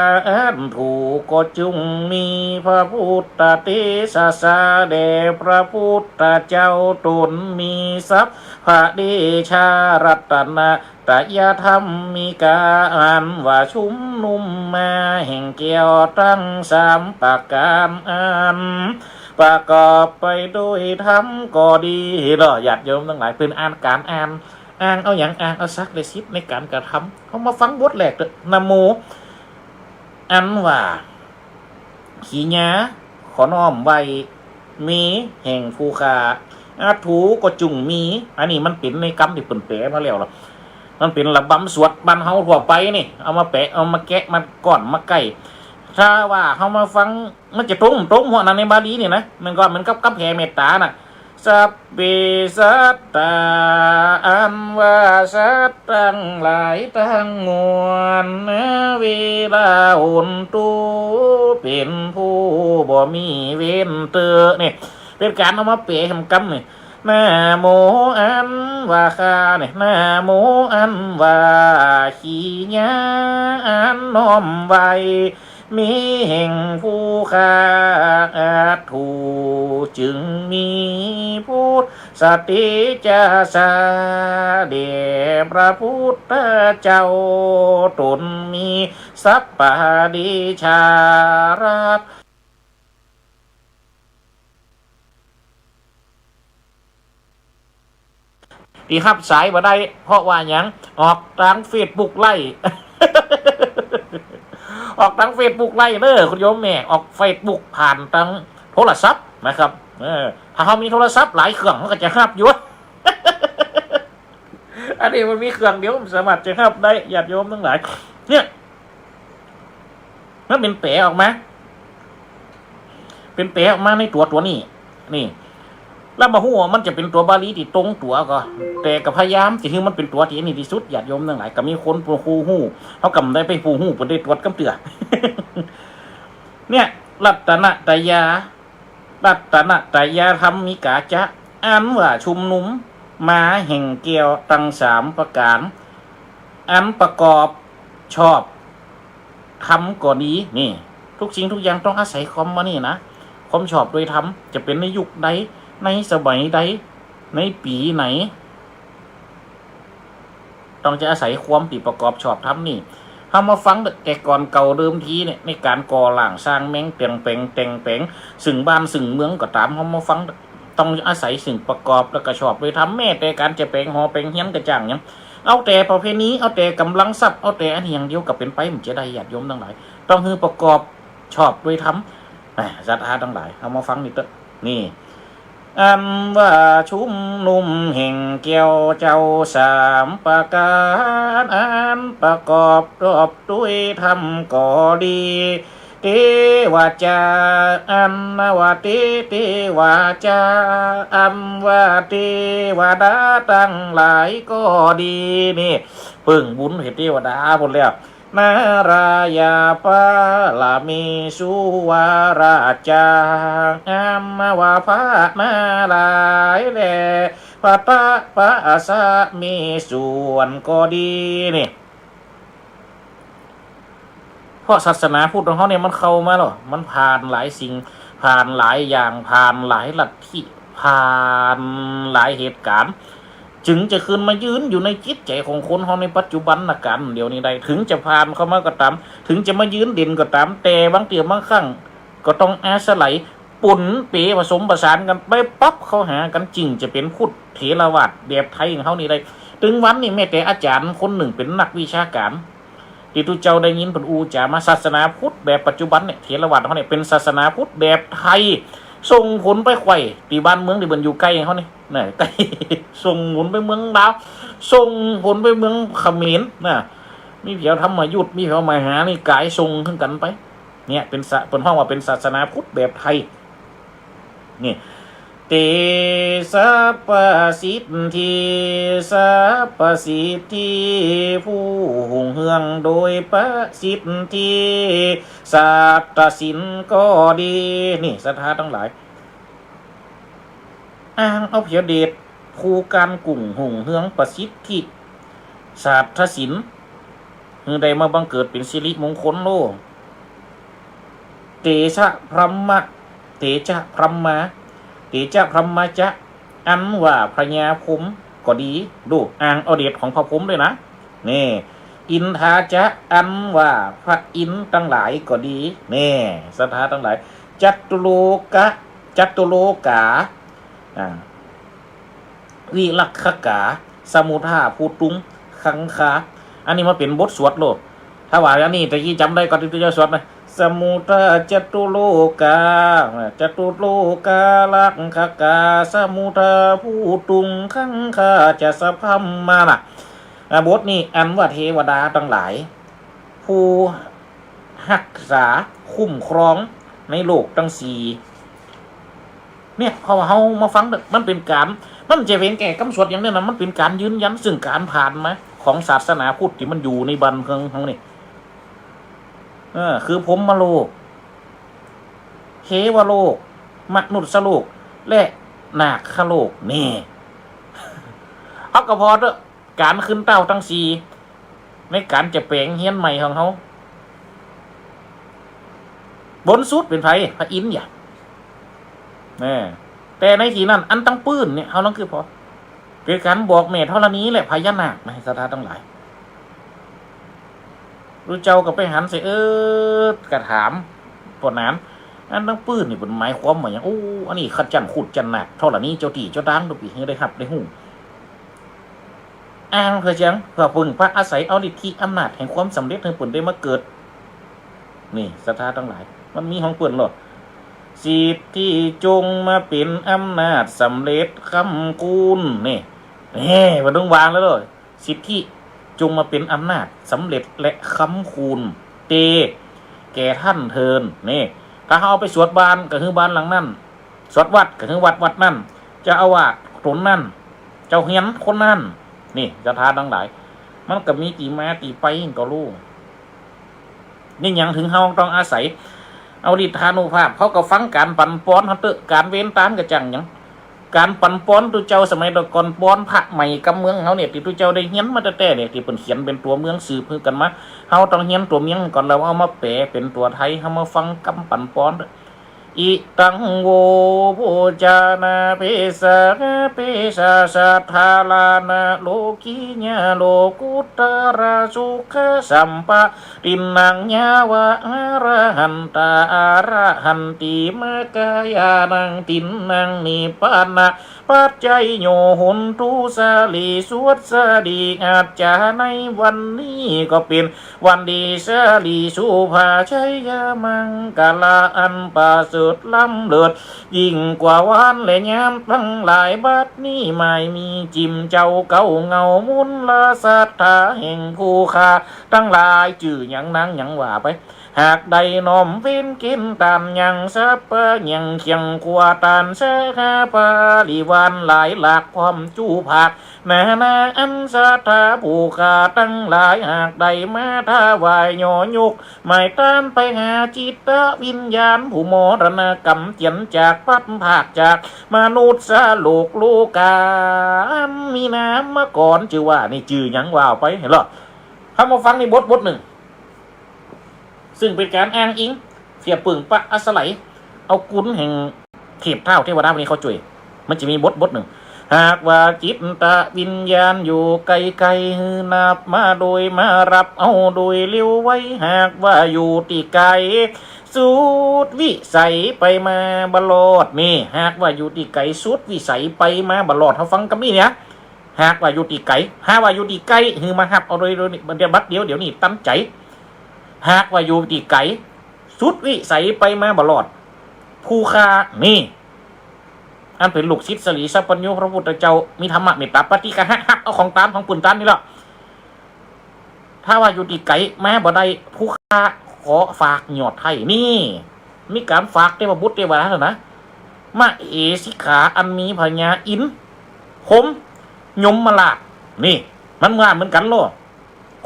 [SPEAKER 1] ถูกก็จุงมีพระพุทธเตสสาเดพระพุทธเจ้าตนมีทรัพย์พระเดชารัตนะตยธรรมมีการว่าชุมนุมมาแห่งเกี่ยวตั้ง3ประการประกอบไปด้วยธรรมก็ดีเนาะญาติโยมทั้งหลายเป็นการอ่านเอาอย่างเอาซักเลยซิดในการกระทำเขามาฟังบทแรกนะโมอันว่าขีญาขอน้อมไว้มีแห่งภูคาอาถูก็จุงมีอันนี้มันเป็นในกรรมที่เปิ่นแปะมาแล้วหรอมันเป็นระบำสวดบรรเฮาทั่วไปนี่เอามาแปะเอามาแกะมันก่อนมาใกล้ถ้าว่าเขามาฟังมันจะตรงหัวนั้นในบาลีนี่นะมันก็เหมือนกับแผ่เมตตาน่ะสัพเพสัตตาอันว่าสัตว์ทั้งหลายทั้งมวลเวลาอุนตูเป็นผู้บ่มีเว้นเตอเนี่ยเป็นการเอามาเปะทำกรรมเนี่ยนะโมอันว่าคาเนี่ยนะโมอันว่าขีญาอันน้อมไว้มีแห่งผู้ข้าถูจึงมีพุทธสติจาสาเดพระพุทธเจ้าตนมีสัพพะดิชารัตที่ฮับสายมาได้เพราะว่าอย่างออกทางเฟซบุ๊กไล่ ออกทางเฟซบุ๊กไล่เด้อคุณโยมแม่ออกเฟซบุ๊กผ่านทางโทรศัพท์นะครับถ้าเขามีโทรศัพท์หลายเครื่องมันก็จะฮับอยู่ อันนี้มันมีเครื่องเดียวสามารถจะฮับได้ญาติโยมทั้งหลายเนี่ยมันเป็นแปะออกมาในตัวนี้นี่แล้วมาหูมันจะเป็นตัวบาลีที่ตรงตัวก็แต่กับพยายามที่คือมันเป็นตัวที่นี่ที่สุดญาติโยมทั้งหลายก็มีคนผู้หูเขากำได้ไปผู้หูผู้ได้ตรวจกำเตือ เนี่ยรัตนตยาธรรมิกาจะอันว่าชุมนุมมาแห่งเกี่ยวตั้ง3ประการอันประกอบชอบทำก็ดีนี่ทุกสิ่งทุกอย่างต้องอาศัยคอมมานี่นะความชอบโดยธรรมจะเป็นในยุคใดในสมัยใดในปีไหนต้องจะอาศัยความปีประกอบชอบธรรมนี่ถ้ามาฟังแต่ก่อนเก่าเดิมทีเนี่ยในการก่อหล่างสร้างแมงเปลี่ยงแปลงแต่งแปลงสึ่งบ้านสึ่งเมืองก็ตามเขามาฟังต้องอาศัยสิ่งประกอบแล้วก็ชอบโดยธรรมแม้แต่การจะแปลงหอแปลงเฮียนกระจ่างยังเอาแต่ประเพณีเอาแต่กำลังทรัพย์เอาแต่อันอย่างเดียวกับเป็นไปมันจะได้ญาติโยมทั้งหลายต้องคือประกอบชอบโดยธรรมศรัทธาทั้งหลายเอามาฟังนี่เถอะนี่อันว่าชุมนุมแห่งเกี่ยวเจ้า3ประการอันประกอบรอบด้วยธรรมก็ดีเทวาจาอันว่าเทวาจาอันว่าเทวดาตั้งหลายก็ดีนี่เพิ่งบุญเทวดาหมดแล้ว นารายาปาลามิสุวาราจางามมาวาพานาลายแลปัตตะปะสะมีส่วนก็ดีนี่เพราะศาสนาพุทธของเขาเนี่ยมันเข้ามาหรอมันผ่านหลายสิ่งผ่านหลายอย่างผ่านหลายลัทธิผ่านหลายเหตุการณ์จึงจะขึ้นมายืนอยู่ในจิตใจของคนเขาในปัจจุบันนะกันเดี๋ยวนี้ได้ถึงจะผ่านเข้ามาก็ตามถึงจะมายืนเด่นก็ตามแต่บางเตียบางครั้งก็ต้องอาศัยปุ่นเปผสมประสานกันไปปั๊บเข้าหากันจริงจะเป็นพุทธเถรวาทแบบไทยของเขานี่ได้ถึงวันนี้แม้แต่อาจารย์คนหนึ่งเป็นนักวิชาการที่ทุกเจ้าได้ยินเป็นอูจามาศาสนาพุทธแบบปัจจุบันเนี่ยเถรวาทเขาเนี่ยเป็นศาสนาพุทธแบบไทยส่งผลไปไข่ตีบ้านเมืองที่มันอยู่ใกล้เขาเนี่ยน่ะใกล้ส่งผลไปเมืองลาวส่งผลไปเมืองเขมรน่ะมีเผียวทำมายุดมีเผียวมาหานี่กายส่งขึ้นกันไปเนี่ยเป็นห้องว่าเป็นศาสนาพุทธแบบไทยนี่เตสัพพสิทธิสัพพสิทธิผู้หุ่งเฮืองโดยประสิทธิสัตตสินก็ดีนี่ศรัทธาทั้งหลายอ้างเอาเพียเดชผู้การกุ่งหุ่งเฮืองประสิทธิสัตตสินคือได้มาบังเกิดเป็นสิริมงคลโลเตชะพรหมะเตชะพรหมะเตชะพรหมะจะอันว่าพระญาภมก็ดีดูอ่างเอาเดชของพระภมด้วยนะนี่อินทาจะอันว่าพระอินทร์ทั้งหลายก็ดีนี่ศรัทธาทั้งหลายจัตุโลกาวิลักขกาสมุทาภูตุงขังคาอันนี้มาเป็นบทสวดโลดถ้าว่าอันนี้แต่ที่จำได้ก็ที่จะสวดนะสมุทาจตุโลกาจตุโลกาลักขกาสมุทาภูตุงขังคาจะสะพัมมาน่ะบทนี้อันว่าเทวดาทั้งหลายผู้รักษาคุ้มครองในโลกทั้งสี่เนี่ยพอเฮามาฟังมันเป็นการมันจะเป็นแก่คำสวดอย่างนี้นะมันเป็นการยืนยันซึ่งการผ่านมาของศาสนาพุทธที่มันอยู่ในบันเทิงของนี่คือผมมาโลกเทวโลกมนุษย์โลกและนาคโลกนี่เอาก็พอเถอะการขึ้นเต้าทั้งสี่ในการจะแปลงเฮียนใหม่ของเขาบนสุดเป็นไผพระอินทร์อย่างแต่ในที่นั้นอันตั้งปื้นเนี่ยเขาต้องคือพอเป็นการบอกเมธธรณีแหละพญานาคในศรัทธาทั้งหลายรู้เจ้าก็ไปหันใส่กระถามปนนั้นอันตั้งปื้นนี่เป็นหมายความว่าอย่างอันนี้ขัดจันขุดจันหนักธรณีเจ้าที่เจ้าดังดูปีให้ได้หับได้หูอ้างเพื่อจังเพื่อพึ่งพระอาศัยเอาฤทธิอำนาจแห่งความสำเร็จให้ผลได้มาเกิดนี่ศรัทธาทั้งหลายมันมีของเปิ่นหรอสิทธิจงมาเป็นอำนาจสำเร็จคำคูณนี่มันต้องวางแล้วเลยสิทธิจงมาเป็นอำนาจสำเร็จและคำคูณเตแก่ท่านเทินนี่ถ้าเอาไปสวดบานก็คือบ้านหลังนั่นสวดวัดก็คือวัดนั่นจะเอาว่าตนนั่นเจ้าเฮียนคนนั่นนี่จะทาทั้งหลายมันก็มีตีมาตีไปก็รู้นี่ยังถึงเฮาต้องอาศัยเอาดิธานุภาพเขาก็ฟังการปั่นป้อนเขาเตอะการเว้นตามกระจังยังการปั่นป้อนตุเจ้าสมัยก่อนป้อนพระใหม่กับเมืองเขาเนี่ยที่ตุเจ้าได้เฮียนมาแต่เนี่ยที่เป็นเขียนเป็นตัวเมืองสืบกันมาเขาต้องเฮียนตัวเมืองก่อนแล้วเอามาแปลเป็นตัวไทยเขามาฟังกำปั่นป้อนอิตังโวโภจานาเปสะเปสะสัทธาลานาโลกิญาโลกุตระสุขสัมปะตินังญาวะอะระหันตาอะระหันติมะกายานังตินนังนิพพานะปัจจัยโยหุนตุสาลีสวดสดีอาจจะในวันนี้ก็เป็นวันดีสาลีสุภาชัยมังกาลาอันประเสริฐ ดล้ำเลิศยิ่งกว่าหวานและยามทั้งหลายบัดนี้ไม่มีจิ้มเจ้าเก่าเงามุนละศรัทธาแห่งคู่ค่าทั้งหลายจื่อหยังนังหยังว่าไปหากใดน้อมเว้นกินตามยังสับปะยังเคียงกว่าตานเสหาปาลิวันหลายหลากพร้อมจูผักนาอันศรัทธาผู้ขาตั้งหลายหากใดมาท้าวายย่อยุกไม่ต้านไปหาจิตวิญญาณผู้มรณกรรมเจียนจากพัดภาคจากมนุษย์สโลกโลกามีน้ำมาก่อนจื่อว่านี่จื่อหยังว่าไปเห็นหรอเข้ามาฟังในบทหนึ่งซึ่งเป็นการอ้างอิงเสียปึงปะอัสไหลเอากุนแห่งเทพเท่าเทวดาวันนี้เขาจุยมันจะมีบทหนึ่งหากว่าจิตตะวิญญาณอยู่ไกลๆนับมาโดยมารับเอาโดยเลี้ยวไว้หากว่าอยู่ที่ไกลสุดวิสัยไปมาบลอดนี่หากว่าอยู่ที่ไกลสุดวิสัยไปมาบลอดเขาฟังกันนี่เนี่ยหากว่าอยู่ที่ไกลหากว่าอยู่ที่ไกลคือมาหับเอาโดยเดี๋ยวบัดเดี๋ยวนี่ตั้งใจหากว่าอยู่ที่ไกลสุดวิสัยไปมาบลอดผู้คานี่อันเป็นลูกศิษย์สลีสัพพัญญูพระพุทธเจ้ามีธรรมะเมตตาปฏิฆะหักเอาของตามของปืนตามนี่แหละถ้าว่าอยู่ที่ไกลแม้บ่ได้ผู้คาขอฝากหยอดไทยนี่มีการฝากเทวบุตรเทวดาเถอะนะมะเอสิขาอันมีพญาอินคมยมมาลาดนี่มันเหมือนกันโล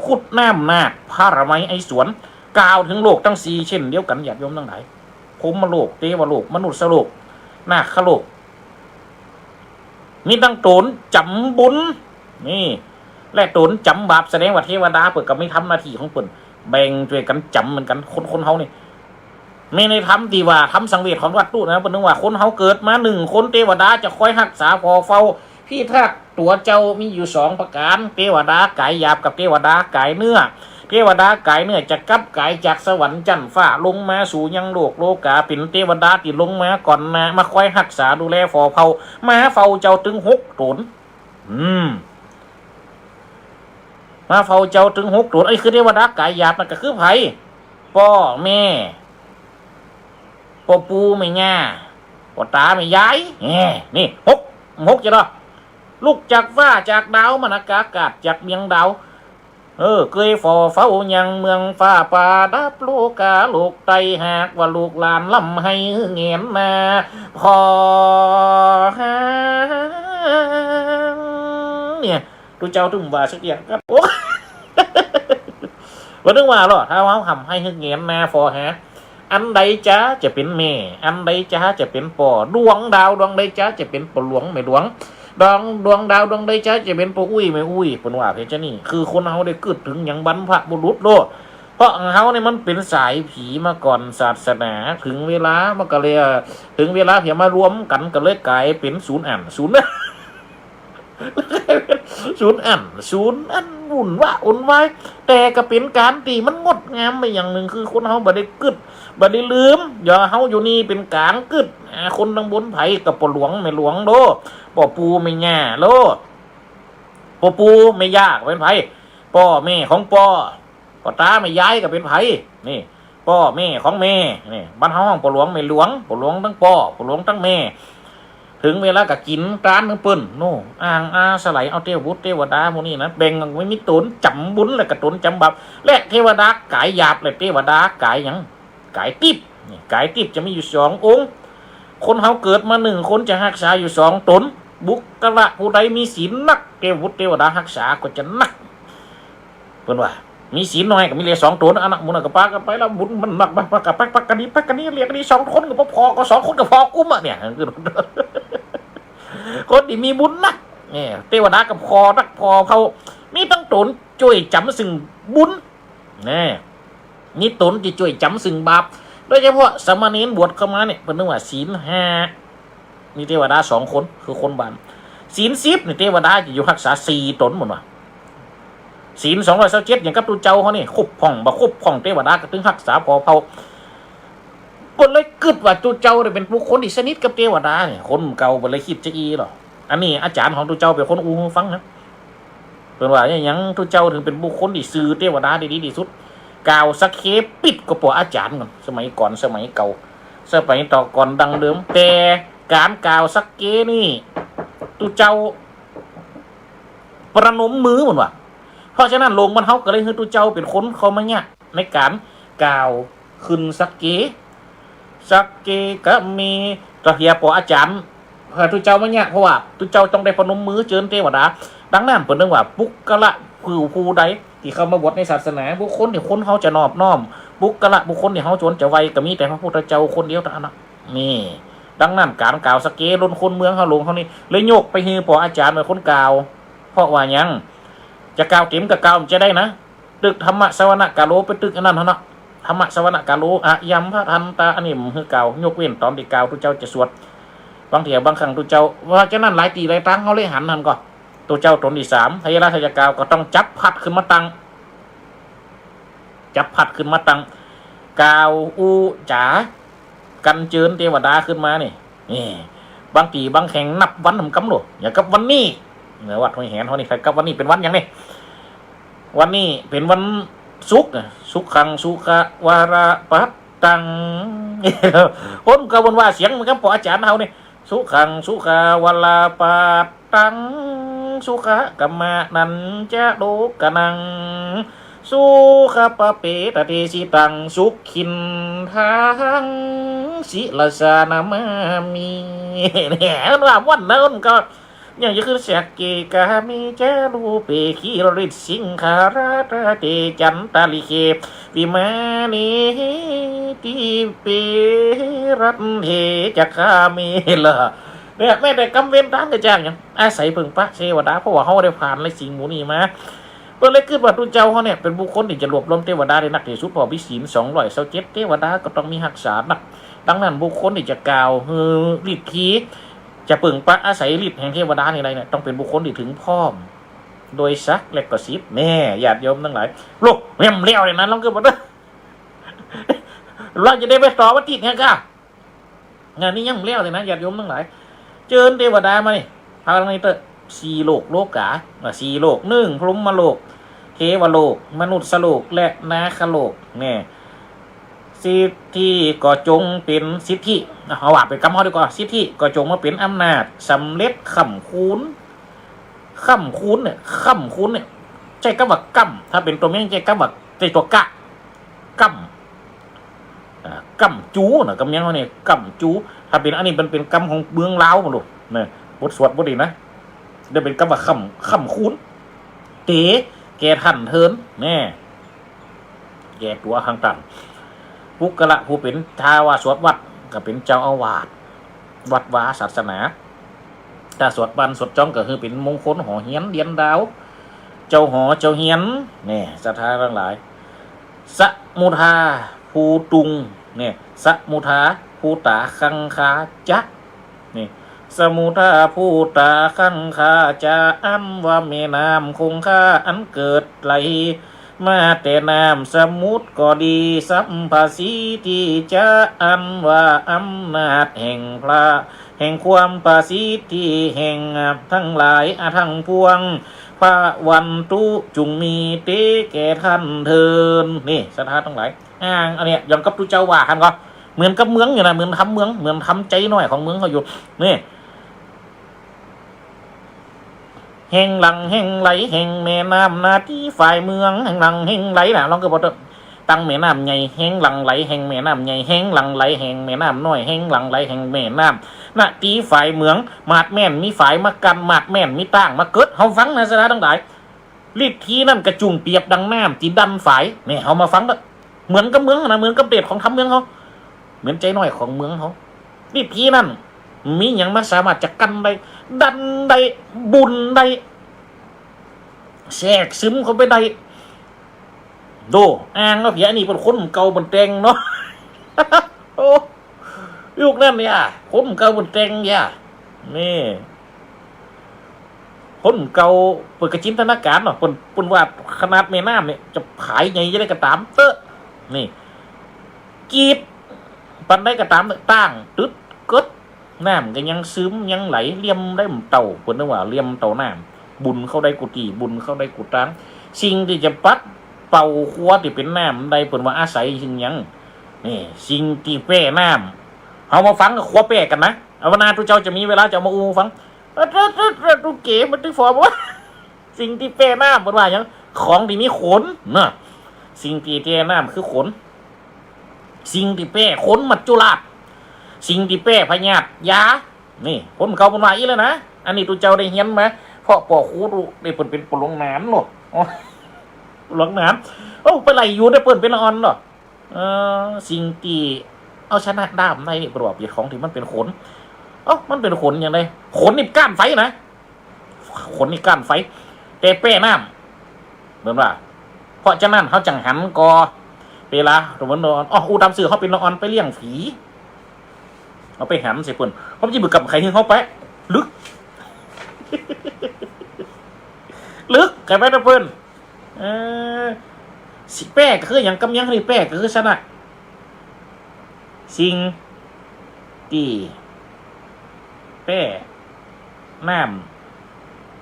[SPEAKER 1] ขุดน้ำนาคพาระไมไอสวนกล่าวถึงโลกทั้งสี่เช่นเดียวกันญาติโยมทั้งหลายพรหมโลกเทวโลกมนุษย์โลกนาคโลกมีตั้งโตนจำบุญนี่และโตนจำบาปแสดงว่าเทวดาเปิดกับไม่ทำหน้าที่ของเปิดแบ่งช่วยกันจำเหมือนกันคนเขานี่ไม่ในทำดีว่าทำสังเวชของวัดตู้นะเป็นนึกว่าคนเขาเกิดมา1 คนเทวดาจะคอยรักษาพอเฝ้าพี่ทักตัวเจ้ามีอยู่2 ประการเทวดากายหยาบกับเทวดากายเนื้อเทวดากายเนื้อจะกับกายจากสวรรค์จันทร์ฟ้าลงมาสู่ยังโลกโลกาเป็นเทวดาที่ลงมาก่อนมาคอยรักษาดูแลฟอเผามาเฝ้าเจ้าถึง6 ตนมาเฝ้าเจ้าถึง6 ตนไอ้คือเทวดากายหยาบมันก็คือไผพ่อแม่พ่อปู่แม่ย่าพ่อตาแม่ยายนี่6จะเนาะลูกจากฟ้าจากดาวมนากาศจากเมียงดาวเคยฝ่อเฝ้ายังเมืองฟ้าป่าดับโลกาโลกไตหากว่าลูกหลานลำให้เงียนมาพอเนี่ยดูเจ้าถึงว่าสักอย่างครับโอ้วันนึงว่าหรอถ้าว่าทำให้เงียนมาพอฮะอันใดจ้าจะเป็นแม่อันใดจ้าจะเป็นป่อดวงดาวดวงใดจ้าจะเป็นป่อหลวงไม่หลวงดวงดาวดวงใดจ้าจะเป็นป่ออุ้ยไม่อุ้ยเป็นว่าเพชรนี่คือคนเฮาได้เกิดถึงอย่างบรรพบุรุษโลดเพราะเฮาเนี่ยมันเป็นสายผีมาก่อนศาสนาถึงเวลามันก็เลยถึงเวลาเพียงมารวมกันก็เลยกลายเป็นศูนย์อันวุ่นว่าอุ่นไว้แต่ก็เป็นการตีมันงดงามไปอย่างหนึ่งคือคนเฮาบ่ได้กึดบ่ได้ลืมอย่าเฮาอยู่นี่เป็นการกึดคนทั้งบนไผกับป่อหลวงไม่หลวงโลป่อปูไม่ย่าโลป่อปูไม่ยากเป็นไผพ่อแม่ของพ่อตาไม่ย้ายก็เป็นไผนี่พ่อแม่ของแม่นี่บ้านเฮาป่อหลวงไม่หลวงป่อหลวงทั้งพ่อป่อหลวงทั้งแม่ถึงเวลาก็กินร้านนึงเปิ้นโน่อ่างสไลเอาเทวบุตรเทวดาพวกนี้นะแบ่งไม่มีตนจำบุญและกระตนจำบาปและเทวดากายหยาบและเทวดากายหยังกายติบนี่กายติบจะมีอยู่2 องค์คนเฮาเกิดมา1 คนจะรักษาอยู่2 ตนบุคละผู้ใดมีศีลนักเทวบุตรเทวดารักษาก็จะนักเปิ้นว่ามีศีลน้อยก็มีเลย2 ตนอันนั้นมุนก็ปากันไปแล้วบุญมันนักปักกันนี้เรียกกันนี้2 คนก็พอก็2 คนก็พอกุ้มอ่ะเนี่ยคนที่มีบุญนักเนี่ยเทวดากับพอนักพอเขามีตั้งตนช่วยจำซึ่งบุญเนี่ยมีตนที่ช่วยจำซึ่งบาปโดยเฉพาะสมณีบวชเข้ามาเนี่ยเป็นเรื่องว่าศีล5มีเทวดา2 คนคือคนบ้านศีล10นี่เทวดาจะอยู่รักษา4 ตนหมดว่ะศีล227อย่างกับตูเจ้าเขานี่คุบผ่องบ่คุบผ่องเทวดาก็ถึงรักษาพอเผาคนเลยกึดว่าตูเจ้าเป็นบุคคลที่สนิทกับเทวดาเนี่ยคนเก่าบ่เลยคิดจะอีหรออันนี้อาจารย์ของตูเจ้าเป็นคนอูฟังนะเป็นว่าอย่างตูเจ้าถึงเป็นบุคคลที่สื่อเทวดาได้ดีที่สุดกล่าวสักเคปิดก็ปออาจารย์ก่อนสมัยก่อนสมัยเก่า สมัยต่อก่อนดังเดิมแต่การกล่าวสักเกนี่ตุเจ้าประนมมือเหมือนว่าเพราะฉะนั้นลงมันเฮาก็เลยคือตุเจ้าเป็นคนเขามาเนี่ยในการกล่าวขึ้นสักเกก็มีตะเฮียปออาจารย์พระตุเจ้ามาเนี่ยเพราะว่าตุเจ้าต้องได้ประนมมือเจิญเทวดาดังนั้นเพิ่นนึกว่าปุกกะละผู้ใดที่เข้ามาบวชในศาสนาบุคคลที่คนเขาจะนอบน้อมปุกกะละบุคคลที่เขาจนจะไวก็มีแต่พระพุทธเจ้าคนเดียวเท่านั้นนี่ดังนั้นการกล่าวสเกล้นคนเมืองเขาลงเขานี่เลยโยกไปฮือปออาจารย์เป็นคนกล่าวเพราะว่ายังจะกล่าวเต็มกับกล่าวจะได้นะตึกธรรมะสวรรกาโลไปตึกอันนั้นเนาะธรรมะสวรรกาโลอะยัมพระทันตาอันนี้มันคือกล่าวยกเว้นตอนที่กล่าวตุเจ้าจะสวดบางเถียบางครั้งตุเจ้าว่าจะนั่นหลายตีหลายตั้งเขาเลยหันนั่นก็ตุเจ้าตนที่3ทายราชกล่าวก็ต้องจับพัดขึ้นมาตั้งกล่าวอูจ๋ากันเจิญเทวดาขึ้นมานี่บางปีบางแห่งนับวันทำกำหนดอย่างกับวันนี้เนื้อวัดห้วยแหนเขานี่ใครกับวันนี้เป็นวันอย่างนี้วันนี้เป็นวันสุขขังสุขวาระปัตตังคนกวนว่าเสียงมันก็ปออาจารย์เขานี่สุขังสุขวาระปัตตังสุขกัมมานันจะโลกนังสุขปะเปตเทสิตังสุขินทางศิลาสานามามีเนี่ยว่าวันนั้นก็อย่างจะคือสักเกกามิเจรูเปขีริสิงคาราตเตจันตาลิเคปิมานีติเปรัตเทจักขามีละเนี่ยไม่ได้กำเว้นทางกระจ่างอย่างอาศัยพึ่งพระเทวดาเพราะว่าเขาได้ผ่านในสิ่งหมู่นี้มาเพื่อเลยขึ้นว่าตุเจ้าเขาเนี่ยเป็นบุคคลที่จะรวบรวมเทวดาได้นักที่สุดพอพิศีล227เทวดาก็ต้องมีหักษานักดังนั้นบุคคลที่จะกล่าวฤทธิ์จะปึงปะอาศัยฤทธิ์แห่งเทวดาในใดเนี่ยต้องเป็นบุคคลที่ถึงพร้อมโดยซักและก็ซิบแม่ญาติโยมทั้งหลายลูกเลี้ยมเลี้ยวเลยนะลองเกิดมาด้วยเราจะได้ไปต่อวัตถิเนี่ยก้างานนี้ยังเลี้ยวเลยนะญาติโยมทั้งหลายเจิญเทวดามานี่พาลังนี้เตอ4 โลกโลกา4 โลก1พรหมโลกเทวโลกมนุษย์โลกและนาคโลกเนี่ยสิทธิก็จงเป็นสิทธิเอาว่าเป็นกรรมเขาดีกว่าสิทธิก็จงมาเป็นอำนาจสำเร็จค่ำคูณเนี่ยใจกำว่ากำถ้าเป็นตัวแม่งใจกำว่าใจตัวกะกำจูนะกำยังเขาเนี่ยกำจูถ้าเป็นอันนี้มันเป็นกำของเมืองลาวมาลูกเนี่ยบทสวดบทดีนะเดี๋ยวเป็นกำว่าค่ำคูณเต๋แกทันเทินแน่แกตัวทางต่ำปุกกะละผู้เป็นทาวาสวดวัดก็เป็นเจ้าอาวาสวัดวาศาสนาถ้าสวดบันสวดจ้องก็คือเป็นมงคลหอเฮียนเดียนดาวเจ้าหอเจ้าเฮียนเนี่ยศรัทธาทั้งหลายสมุทาภูตุงเนี่ยสมุทาภูตาคังคาจักนี่สมุทาภูตาคังคาจะอันว่าแม่น้ำคงคาอันเกิดไหลมาแต่น้ำสมุทรก็ดีสัมภาษีที่จะอันว่าอำนาจแห่งพระแห่งความภาษีที่แห่งทั้งหลายทั้งพวงพระวันตุจุงมีเตแก่ท่านเทินนี่ศรัทธาทั้งหลายอันเนี้ยอย่างกับตุเจ้าว่ากันก็เหมือนกับเมืองอยู่นะเหมือนทำเมืองเหมือนทำใจน้อยของเมืองเขาอยู่นี่แห่งหลังแห่งไหลแห่งแม่น้ำนาที่ฝ่ายเมืองแห่งหลังแห่งไหลนะลองก็บอกตั้งแม่น้ำใหญ่แห่งหลังไหลแห่งแม่น้ำใหญ่แห่งหลังไหลแห่งแม่น้ำน้อยแห่งหลังไหลแห่งแม่น้ำนาที่ฝ่ายเมืองมาดแม่นมีฝ่ายมากันมาดแม่นมีตั้งมาเกิดเขาฟังนะสระทั้งหลายฤทธิ์ที่นั่นกระจุงเปียบดังน้ำที่ดันฝ่ายเนี่ยเขามาฟังก็เหมือนกับเมืองนะเหมือนกับเดชของทำเมืองเขาเหมือนใจน้อยของเมืองเขาฤทธิ์ที่นั่นมีอย่างมาสามารถจะกันได้ดันได้บุญได้แทรกซึมเขาไปได้ดูว่าเพียนี่เป็นคนเก่าบนแตงเนาะ โอ้ยุคนั้นเนี่ยคนเก่าบนแตงเนี่ยนี่คนเก่าเปิดกระจินตนาการเนาะเปิ่นว่าขนาดแม่น้ำเนี่ยจะผายไงจะได้กระตามเตอะนี่กีบปันได้กระตามตั้งตึ๊ดกึดน้ำก็ยังซึมยังไหลเลี่ยมได้เหมือนเต่าเปิ่นนึกว่าเลี่ยมเต่าน้ำบุญเข้าได้กุฏิบุญเข้าได้กุฏังสิ่งที่จะปัดเป่าครัวที่เป็นน้ำได้เปิ่นว่าอาศัยสิ่งยังนี่สิ่งที่แฝน้ เอามาฟังกับขัวแปะกันนะเอาวนาทุกเจ้าจะมีเวลาจะมาอูฟังทุกเก๋มันตึกฟอร์มว่าสิ่งที่แปะน้ำเป็นว่าอย่างของที่มีขนเนาะสิ่งที่แปะน้ำคือขนสิ่งที่แปะขนมัจจุราชสิ่งที่แปะพญาตยานี่คนเขาเป็นว่าอีแล้วนะอันนี้ทุกเจ้าได้เห็นไหมเพราะปอคูดูได้เปิดเป็นปลงน้ำหรอหลงน้ำโอ้ไปไหลอยู่ได้เปิดเป็นละออนหรอสิ่งที่เอาชนะด้ามในนี่ประวัติของที่มันเป็นขนมันเป็นขนอย่างไรขนนี่ก้านไฟนะขนนี่ก้านไฟแต่แป้น้ำเหมือนว่าเพราะฉะนั้นเขาจังหันกอเวลาสมมตินอนอูดำสื่อเขาเป็นละออนไปเลี้ยงผีเอาไปหันใส่เปิ่นเขาจะบึกกับใครที่เขาไปลึกใครไปนะเปิ่นสิแป้ก็คืออย่างกำยังนี่แป้ก็คือชนะสิ่งที่แป้น้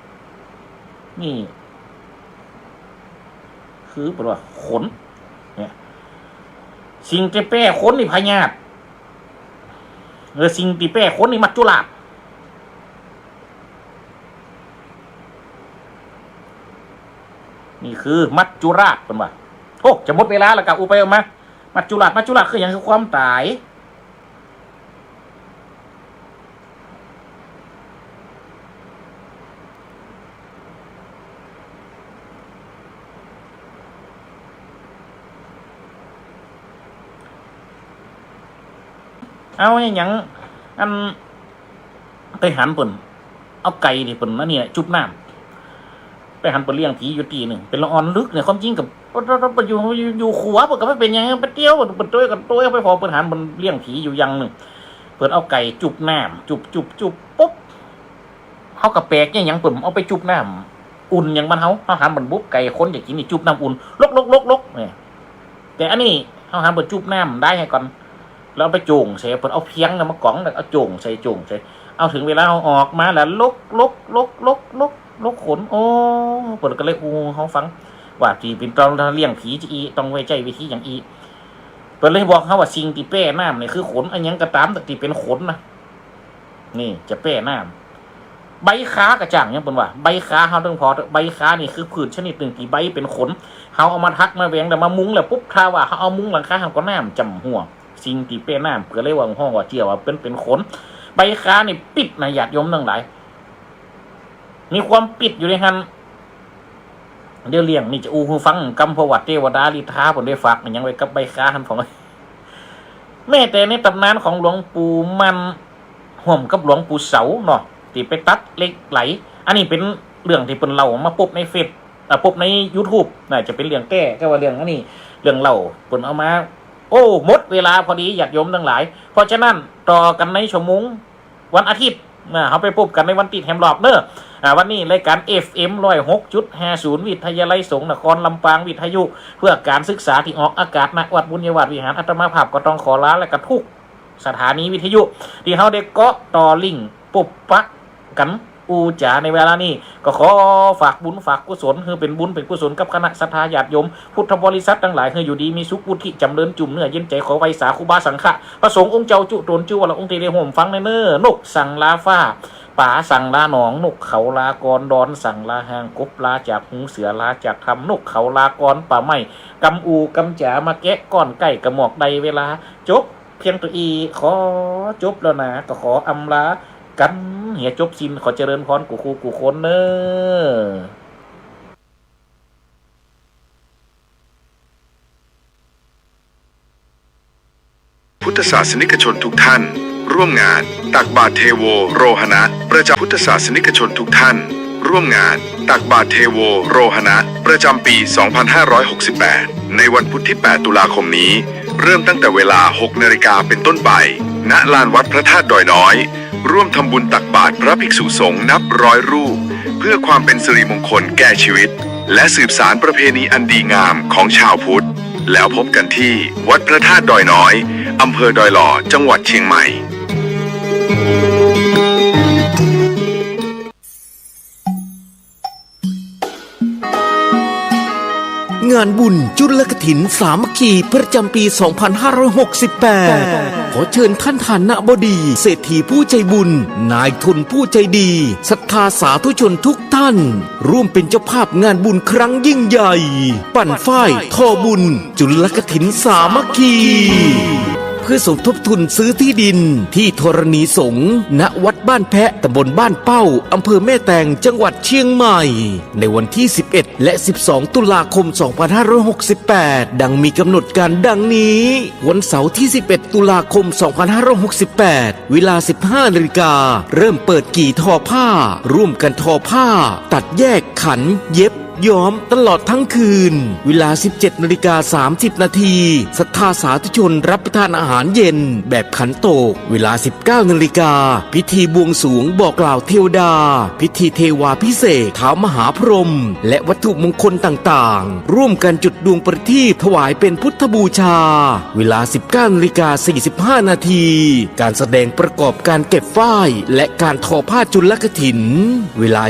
[SPEAKER 1] ำนี่คือแปลว่าขนเนี่ยสิ่งที่แป้ขนนี่พญาตสิ่งที่แป้ขนนี่มัจจุราชนี่คือมัจจุราชเป็นว่าโอ้จะหมดเวลาแล้วกับอูไปออกมามัจจุราชคืออย่างคือความตายเอาอย่างอันไปหันเปิ่นเอาไก่ที่เปิ่นนั่นเนี่ยจุบน้ำไปหันเปิ่นเลี้ยงผีอยู่ตีหนึ่งเป็นละออนลึกเนี่ยความจริงกับไปอยู่ขัวเปิ่นก็ไม่เป็นยังไปเตี้ยวเปิ่นตัวกันตัวไปพอเปิ่นหันเปิ่นเลี้ยงผีอยู่ยังหนึ่งเปิ่นเอาไก่จุบน้ำจุบปุ๊บเขากับแปลกอย่างเปิ่นเอาไปจุบน้ำอุ่นอย่างมันเขาหันเปิ่นบุ๊บไก่คนอยากกินนี่จุบน้ำอุ่นลกเนี่ยแต่อันนี้เขาหันเปิ่นจุบน้ำได้ให้ก่อนแล้วไปจุ่งใส่เปิดเอาเพียงนะมากล่องแล้วเอาจุ่งใส่เอาถึงเวลาเอาออกมาแล้วลกขนโอ้เปิดก็เลยเขาฟังว่าจีเป็นตอนเลี้ยงผีจีต้องไว้ใจวิธีอย่างเปิดเลยบอกเขาว่าสิ่งที่แป้น้ำเนี่ยคือขนอันยังกระตามแต่ที่เป็นขนนะนี่จะแป้น้ำใบค้ากระจ่างเนี่ยเป็นว่าใบค้าเขาต้องพอใบค้านี่คือผืนชนิดหนึ่งที่ใบเป็นขนเขาเอามาทักมาแหวงแต่มามุ้งแล้วปุ๊บถ้าว่าเขาเอามุ้งหลังคาเขาก็น้ำจำหัวสิ่งที่เป็นน้ำเพื่อเรียกว่าห้องว่าเจียวว่าเป็นขนใบค้านี่ปิดนะหยาดยมทั้งหลายมีความปิดอยู่ในหันเดี๋ยวเลี้ยงนี่จะฟังกำพวัดเทวดาลิท้าผมได้ฝากยังไว้กับใบค้าหันของแม่แต่ในตำนานของหลวงปู่มันห่วมกับหลวงปู่เสาเนาะที่ไปตัดเหล็กไหลอันนี้เป็นเรื่องที่เป็นเล่ามาปุ๊บในเฟซปุ๊บใน YouTube น่าจะเป็นเรื่องแก้ก็ว่าเรื่องอันนี้เรื่องเล่าเป็นเอามาโอ้หมดเวลาพอดีอยากโยมทั้งหลายเพราะฉะนั้นต่อกันในชั่วโมงวันอาทิตย์เขาไปพบกันในวันติดแฮมรอบเนอะวันนี้รายการ FM 106.50 วิทยาลัยสงฆ์นครลำปางวิทยุเพื่อการศึกษาที่ออกอากาศณวัดบุญญวัดวิหารอัตมาภาพก็ต้องขอลาและกระทุกสถานีวิทยุที่เขาได้เกาะต่อลิงก์ปุบปักกันจ๋าในเวลานี้ก็ขอฝากบุญฝากกุศลคือเป็นบุญเป็นกุศลกับคณะศรัทธาญาติโยมพุทธบริษัททั้งหลายคืออยู่ดีมีสุขบุธิจำเริญจุ่มเนื้อเย็นใจขอไว้สาคุบาสังฆะพระสงฆ์องค์เจ้าจุตนจุวรองค์เทเรห่มฟังในเน้อนกสั่งลาฟ้าป่าสั่งลาหนองนกเขาลากรดอนสั่งลาหางกบลาจากหูเสือลาจากทำนกเขาลากรป่าไม้กำกำจ๋ามาแกะก้อนไก่กระหมอกใดเวลาจบเพียงตัวขอจบแล้วนะก็ขออำลากันเหียจบสิ้นขอเจริญพรกูครูกูคนเนอ
[SPEAKER 2] พุทธศาสนิกชนทุกท่านร่วมงานตักบาตรเทโวโรหณะประจำพุทธศาสนิกชนทุกท่านร่วมงานตักบาตรเทโวโรหณะประจำปี 2568 ในวันพุธที่ 8 ตุลาคมนี้เริ่มตั้งแต่เวลา 6 นาฬิกาเป็นต้นไปณลานวัดพระธาตุดอยน้อยร่วมทำบุญตักบาตรพระภิกษุสงฆ์นับร้อยรูปเพื่อความเป็นสิริมงคลแก่ชีวิตและสืบสานประเพณีอันดีงามของชาวพุทธแล้วพบกันที่วัดพระธาตุดอยน้อยอำเภอดอยหล่อจังหวัดเชียงใหม่
[SPEAKER 3] งานบุญจุลกฐินสามัคคีประจำปี 2568 ขอเชิญท่านฐานะบดีเศรษฐีผู้ใจบุญนายทุนผู้ใจดีศรัทธาสาธุชนทุกท่าน ร่วมเป็นเจ้าภาพงานบุญครั้งยิ่งใหญ่ ปั่นฝ้ายทอบุญจุลกฐินสามัคคี เพื่อสมทบทุนซื้อที่ดินที่ธรณีสงฆ์ณวัดบ้านแพะตำบลบ้านเป้าอำเภอแม่แตงจังหวัดเชียงใหม่ในวันที่ 11 และ 12 ตุลาคม 2568 ดังมีกำหนดการดังนี้ วันเสาร์ที่ 11 ตุลาคม 2568 เวลา 15 นาฬิกาเริ่มเปิดกี่ทอผ้า ร่วมกันทอผ้า ตัดแยกขันเย็บย้อมตลอดทั้งคืนเวลา 17:30 นาทีศรัทธาสาธุชนรับประทานอาหารเย็นแบบขันโตกเวลา 19 นาฬิกาพิธีบวงสรวงบอกกล่าวเทวดาพิธีเทวาพิเศษท้าวมหาพรหมและวัตถุมงคลต่างๆร่วมกันจุดดวงประทีปถวายเป็นพุทธบูชาเวลา 19:45 นาทีการแสดงประกอบการเก็บฝ้ายและการทอผ้าจุลกฐินเวลา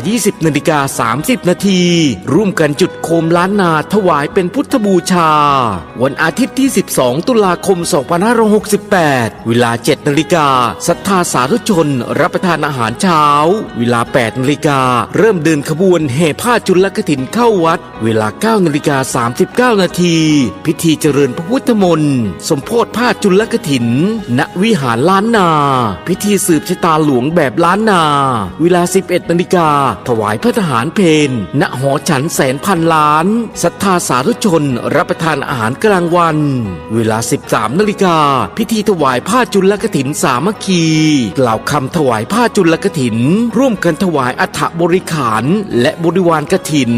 [SPEAKER 3] 20:30 นาทีร่วมกันจุดโคมล้านนาถวายเป็นพุทธบูชาวันอาทิตย์ที่ 12 ตุลาคม 2568 เวลา 7 นาฬิกาศรัทธาสาธุชนรับประทานอาหารเช้าเวลา 8 นาฬิกาเริ่มเดินขบวนแห่ผ้าจุลกฐินเข้าวัดเวลา 9:39 นาทีพิธีเจริญพระพุทธมนต์สมโภชผ้าจุลกฐินณวิหารล้านนาพิธีสืบชะตาหลวงแบบล้านนาเวลา 11 นาฬิกาถวายพระทหารเพลณหอฉันแสนพันล้านศรัทธาสาธุชนรับประทานอาหารกลางวันเวลา 13 นาฬิกาพิธีถวายผ้าจุลกฐินสามัคคีกล่าวคำถวายผ้าจุลกฐินร่วมกันถวายอัฐบริขารและบริวารกฐิน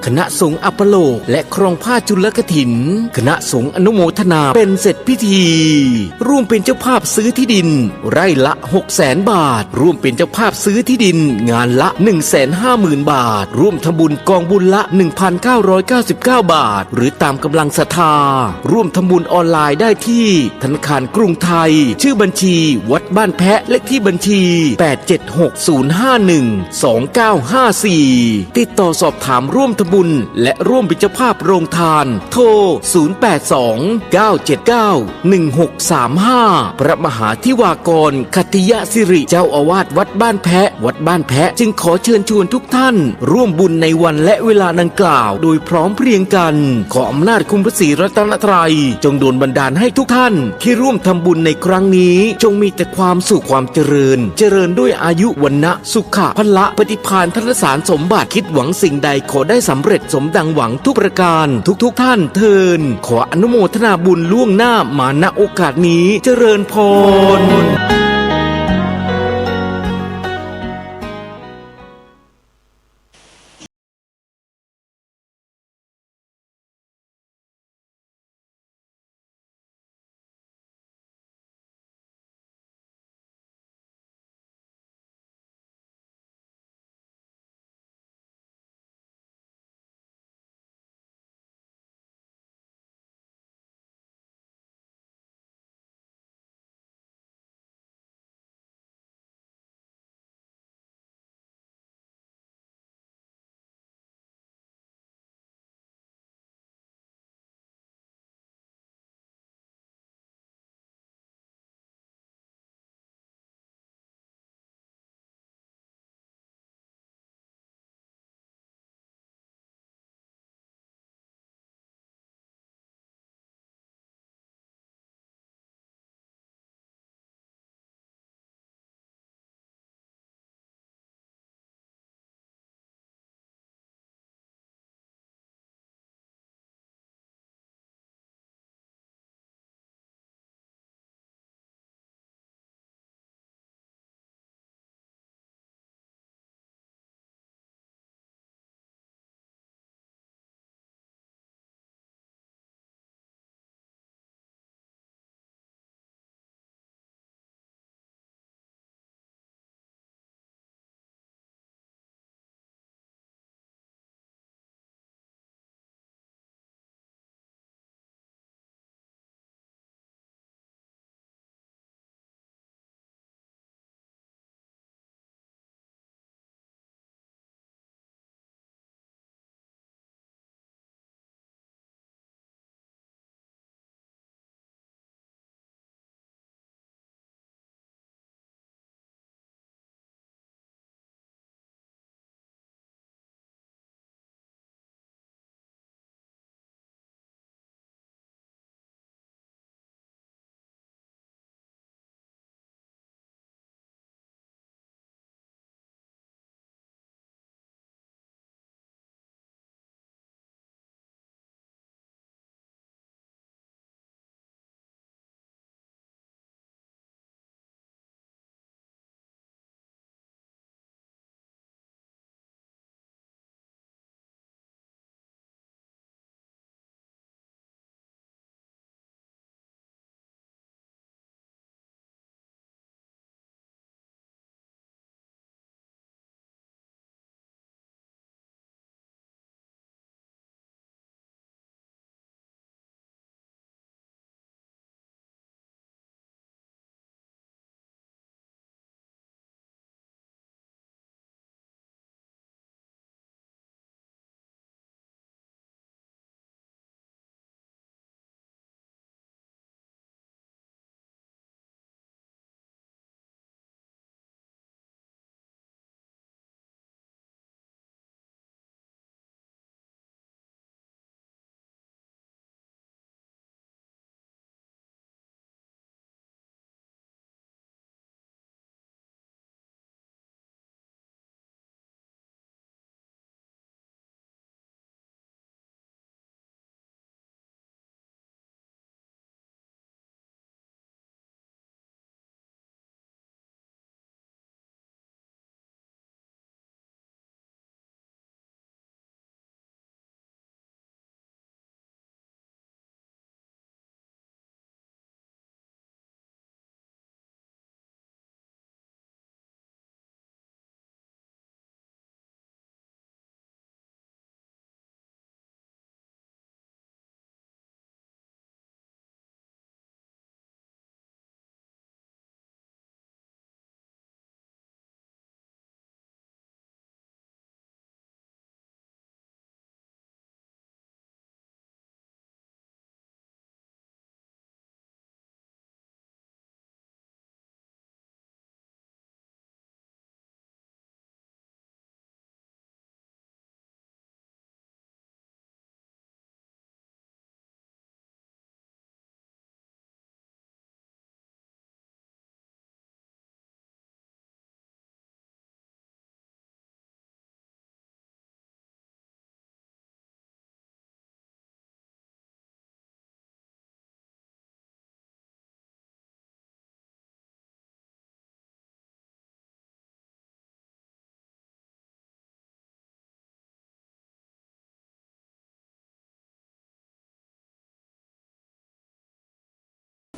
[SPEAKER 3] คณะสงฆ์อัปโลกและครองผ้าจุลกฐินคณะสงฆ์อนุโมทนาเป็นเสร็จพิธีร่วมเป็นเจ้าภาพซื้อที่ดินไร่ละ 600,000 บาทร่วมเป็นเจ้าภาพซื้อที่ดินงานละ 150,000 บาทร่วมทำบุญกองบุญละ 1,999 บาทหรือตามกำลังศรัทธาร่วมทำบุญออนไลน์ได้ที่ธนาคารกรุงไทยชื่อบัญชีวัดบ้านแพะเลขที่บัญชี 876-051-2954 ติดต่อสอบถามร่วมทำบุญและร่วมเป็นเจ้าภาพโรงทานโทร 082-979-1635 พระมหาธิวากรคัตติยสิริเจ้าอาวาสวัดบ้านแพะวัดบ้านแพะจึงขอเชิญชวนทุกท่านร่วมบุญในวันและเวลาดังกล่าวโดยพร้อมเพรียงกันขออำนาจคุณพระศรีรัตนตรัยจงโดลบันดาลให้ทุกท่านที่ร่วมทำบุญในครั้งนี้จงมีแต่ความสุขความเจริญด้วยอายุวรรณะสุขะพละปฏิภาณธนสารสมบัติคิดหวังสิ่งใดขอได้สำเร็จสมดังหวังทุกประการทุกท่านเทินขออนุโมทนาบุญล่วงหน้ามาณโอกาสนี้เจริญพร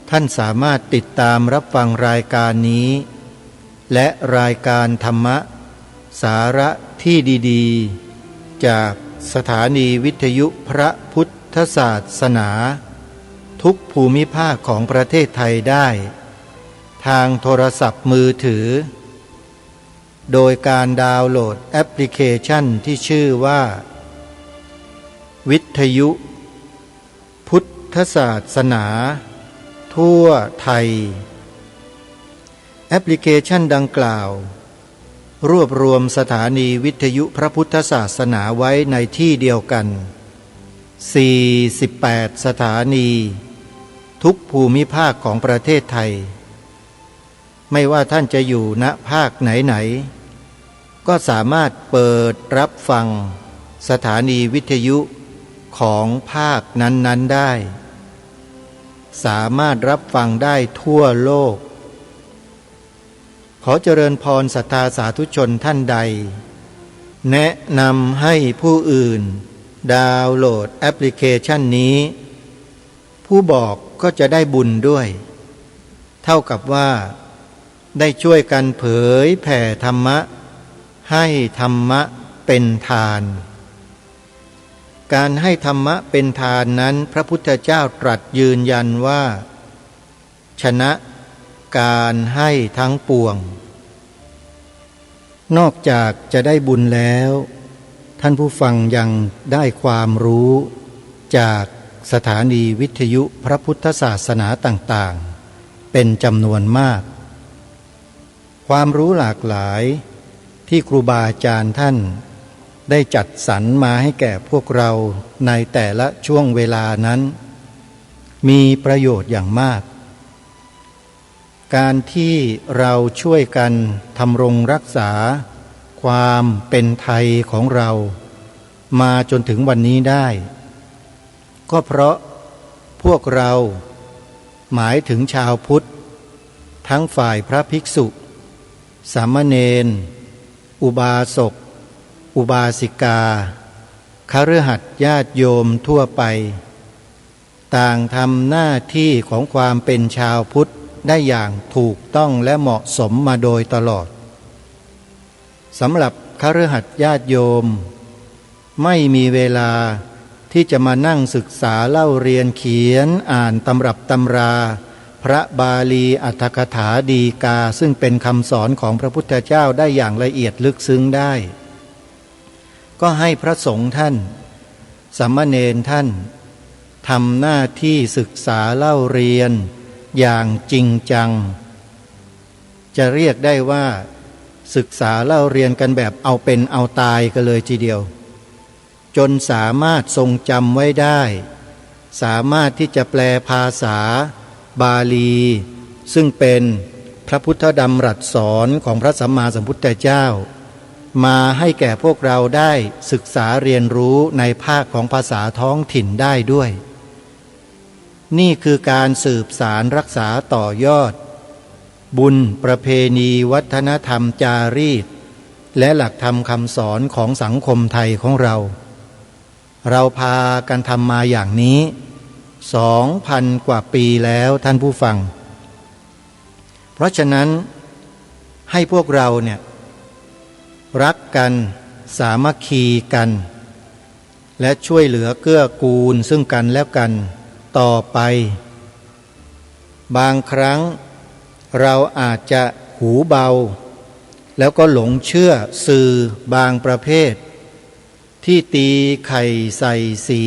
[SPEAKER 4] ท่านสามารถติดตามรับฟังรายการนี้ และรายการธรรมะสาระที่ดีๆจากสถานีวิทยุพระพุทธศาสนาทุกภูมิภาคของประเทศไทยได้ทางโทรศัพท์มือถือโดยการดาวน์โหลดแอปพลิเคชันที่ชื่อว่าวิทยุพุทธศาสนาทั่วไทยแอปพลิเคชันดังกล่าวรวบรวมสถานีวิทยุพระพุทธศาสนาไว้ในที่เดียวกัน48สถานีทุกภูมิภาคของประเทศไทยไม่ว่าท่านจะอยู่ณภาคไหนๆก็สามารถเปิดรับฟังสถานีวิทยุของภาคนั้นๆได้สามารถรับฟังได้ทั่วโลกขอเจริญพรศรัทธาสาธุชนท่านใดแนะนำให้ผู้อื่นดาวน์โหลดแอปพลิเคชันนี้ผู้บอกก็จะได้บุญด้วยเท่ากับว่าได้ช่วยกันเผยแผ่ธรรมะให้ธรรมะเป็นทานการให้ธรรมะเป็นทานนั้นพระพุทธเจ้าตรัสยืนยันว่าชนะการให้ทั้งปวงนอกจากจะได้บุญแล้วท่านผู้ฟังยังได้ความรู้จากสถานีวิทยุพระพุทธศาสนาต่างๆเป็นจำนวนมากความรู้หลากหลายที่ครูบาอาจารย์ท่านได้จัดสรรมาให้แก่พวกเราในแต่ละช่วงเวลานั้นมีประโยชน์อย่างมากการที่เราช่วยกันทำรงรักษาความเป็นไทยของเรามาจนถึงวันนี้ได้ก็เพราะพวกเราหมายถึงชาวพุทธทั้งฝ่ายพระภิกษุสามเณรอุบาสกอุบาสิกาคฤหัสถ์ญาติโยมทั่วไปต่างทำหน้าที่ของความเป็นชาวพุทธได้อย่างถูกต้องและเหมาะสมมาโดยตลอดสำหรับคฤหัสถ์ญาติโยมไม่มีเวลาที่จะมานั่งศึกษาเล่าเรียนเขียนอ่านตำรับตำราพระบาลีอรรถกถาดีกาซึ่งเป็นคำสอนของพระพุทธเจ้าได้อย่างละเอียดลึกซึ้งได้ก็ให้พระสงฆ์ท่านสามเณรท่านทำหน้าที่ศึกษาเล่าเรียนอย่างจริงจังจะเรียกได้ว่าศึกษาเล่าเรียนกันแบบเอาเป็นเอาตายกันเลยทีเดียวจนสามารถทรงจำไว้ได้สามารถที่จะแปลภาษาบาลีซึ่งเป็นพระพุทธดำรัสสอนของพระสัมมาสัมพุทธเจ้ามาให้แก่พวกเราได้ศึกษาเรียนรู้ในภาคของภาษาท้องถิ่นได้ด้วยนี่คือการสืบสารรักษาต่อยอดบุญประเพณีวัฒนธรรมจารีตและหลักธรรมคำสอนของสังคมไทยของเราพากันทำมาอย่างนี้ 2,000 กว่าปีแล้วท่านผู้ฟังเพราะฉะนั้นให้พวกเราเนี่ยรักกันสามัคคีกันและช่วยเหลือเกื้อกูลซึ่งกันและกันต่อไปบางครั้งเราอาจจะหูเบาแล้วก็หลงเชื่อสื่อบางประเภทที่ตีไข่ใส่สี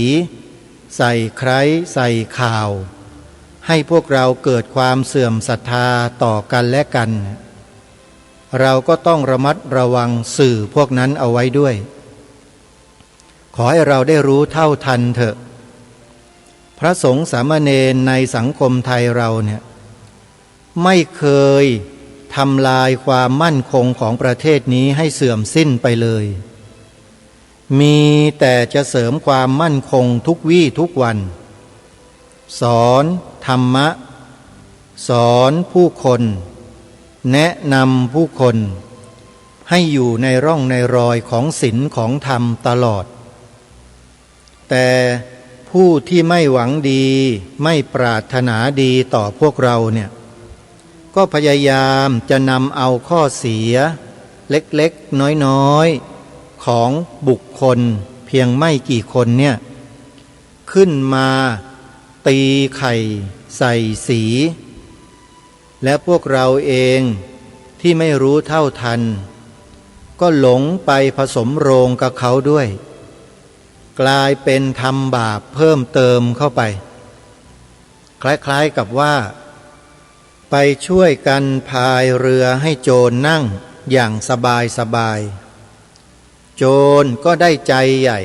[SPEAKER 4] ใส่ไคร้ใส่ข่าวให้พวกเราเกิดความเสื่อมศรัทธาต่อกันและกันเราก็ต้องระมัดระวังสื่อพวกนั้นเอาไว้ด้วยขอให้เราได้รู้เท่าทันเถอะพระสงฆ์สามเณรในสังคมไทยเราเนี่ยไม่เคยทำลายความมั่นคงของประเทศนี้ให้เสื่อมสิ้นไปเลยมีแต่จะเสริมความมั่นคงทุกวี่ทุกวันสอนธรรมะสอนผู้คนแนะนำผู้คนให้อยู่ในร่องในรอยของศีลของธรรมตลอดแต่ ผู้ที่ไม่หวังดีไม่ปรารถนาดีต่อพวกเราเนี่ยก็พยายามจะนำเอาข้อเสียเล็กๆน้อยๆของบุคคลเพียงไม่กี่คนเนี่ยขึ้นมาตีไข่ใส่สี และพวกเราเองที่ไม่รู้เท่าทันก็หลงไปผสมโรงกับเขาด้วยกลายเป็นทำบาปเพิ่มเติมเข้าไปคล้ายๆกับว่าไปช่วยกันพายเรือให้โจรนั่งอย่างสบายๆโจรก็ได้ใจใหญ่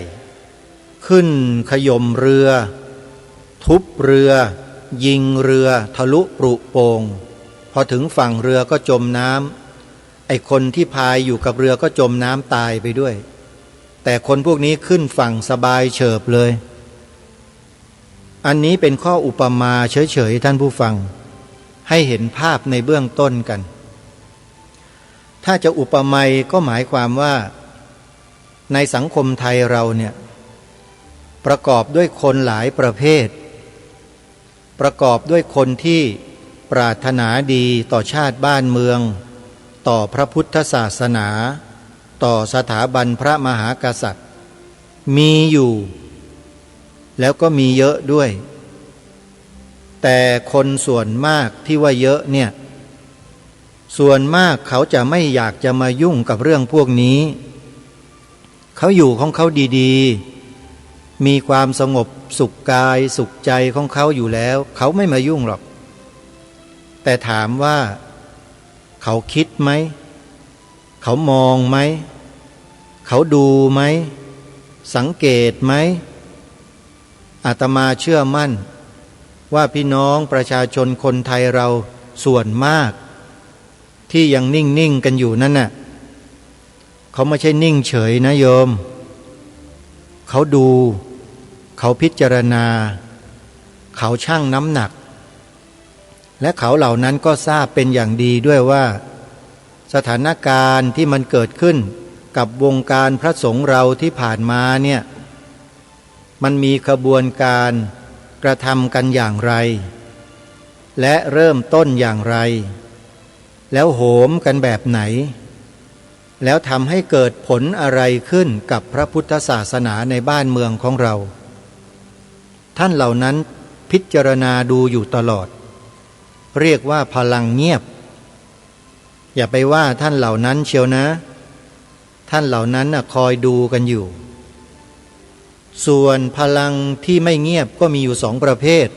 [SPEAKER 4] ขึ้นขย่มเรือทุบเรือยิงเรือทะลุปรุโปงพอถึงฝั่งเรือก็จมน้ำไอ้คนที่พายอยู่กับเรือก็จมน้ำตายไปด้วยแต่คนพวกนี้ขึ้นฝั่งสบายเฉิบเลยอันนี้เป็นข้ออุปมาเฉยๆท่านผู้ฟังให้เห็นภาพในเบื้องต้นกันถ้าจะอุปมาก็หมายความว่าในสังคมไทยเราเนี่ยประกอบด้วยคนหลายประเภทประกอบด้วยคนที่ปรารถนาดีต่อชาติบ้านเมืองต่อพระพุทธศาสนาต่อสถาบันพระมหากษัตริย์มีอยู่แล้วก็มีเยอะด้วยแต่คนส่วนมากที่ว่าเยอะเนี่ยส่วนมากเขาจะไม่อยากจะมายุ่งกับเรื่องพวกนี้เขาอยู่ของเขาดีๆมีความสงบสุขกายสุขใจของเขาอยู่แล้วเขาไม่มายุ่งหรอกแต่ถามว่าเขาคิดไหมเขามองไหมเขาดูไหมสังเกตไหมอาตมาเชื่อมั่นว่าพี่น้องประชาชนคนไทยเราส่วนมากที่ยังนิ่งๆกันอยู่นั่นน่ะเขาไม่ใช่นิ่งเฉยนะโยมเขาดูเขาพิจารณาเขาชั่งน้ำหนักและเขาเหล่านั้นก็ทราบเป็นอย่างดีด้วยว่าสถานการณ์ที่มันเกิดขึ้นกับวงการพระสงฆ์เราที่ผ่านมาเนี่ยมันมีขบวนการกระทำกันอย่างไรและเริ่มต้นอย่างไรแล้วโหมกันแบบไหนแล้วทำให้เกิดผลอะไรขึ้นกับพระพุทธศาสนาในบ้านเมืองของเราท่านเหล่านั้นพิจารณาดูอยู่ตลอดเรียกว่าพลังเงียบอย่าไปว่าท่านเหล่านั้นเชียวนะท่านเหล่านั้นคอยดูกันอยู่ส่วนพลังที่ไม่เงียบก็มีอยู่สองประเภท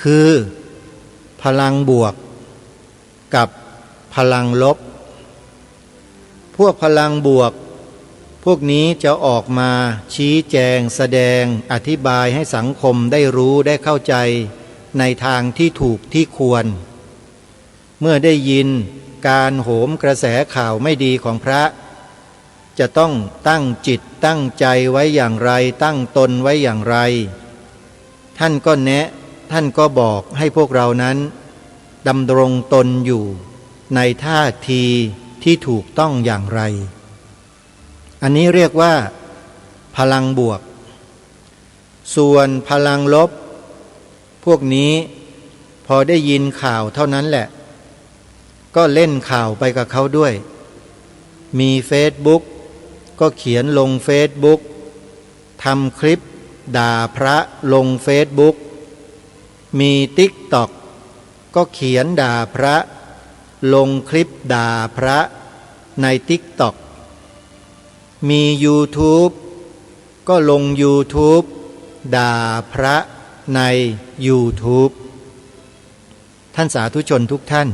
[SPEAKER 4] คือพลังบวกกับพลังลบพวกพลังบวกพวกนี้จะออกมาชี้แจงแสดงอธิบายให้สังคมได้รู้ได้เข้าใจในทางที่ถูกที่ควรเมื่อได้ยินการโหมกระแสข่าวไม่ดีของพระจะต้องตั้งจิตตั้งใจไว้อย่างไรตั้งตนไว้อย่างไรท่านก็แนะท่านก็บอกให้พวกเรานั้นดำรงตนอยู่ในท่าทีที่ถูกต้องอย่างไรอันนี้เรียกว่าพลังบวกส่วนพลังลบพวกนี้พอได้ยินข่าวเท่านั้นแหละก็เล่นข่าวไปกับเขาด้วยมีเฟซบุ๊กก็เขียนลงเฟซบุ๊กทำคลิปด่าพระลงเฟซบุ๊กมีติ๊กต็อกก็เขียนด่าพระลงคลิปด่าพระในติ๊กต็อกมี YouTube ก็ลง YouTube ด่าพระใน YouTube ท่านสาธุชนทุกท่าน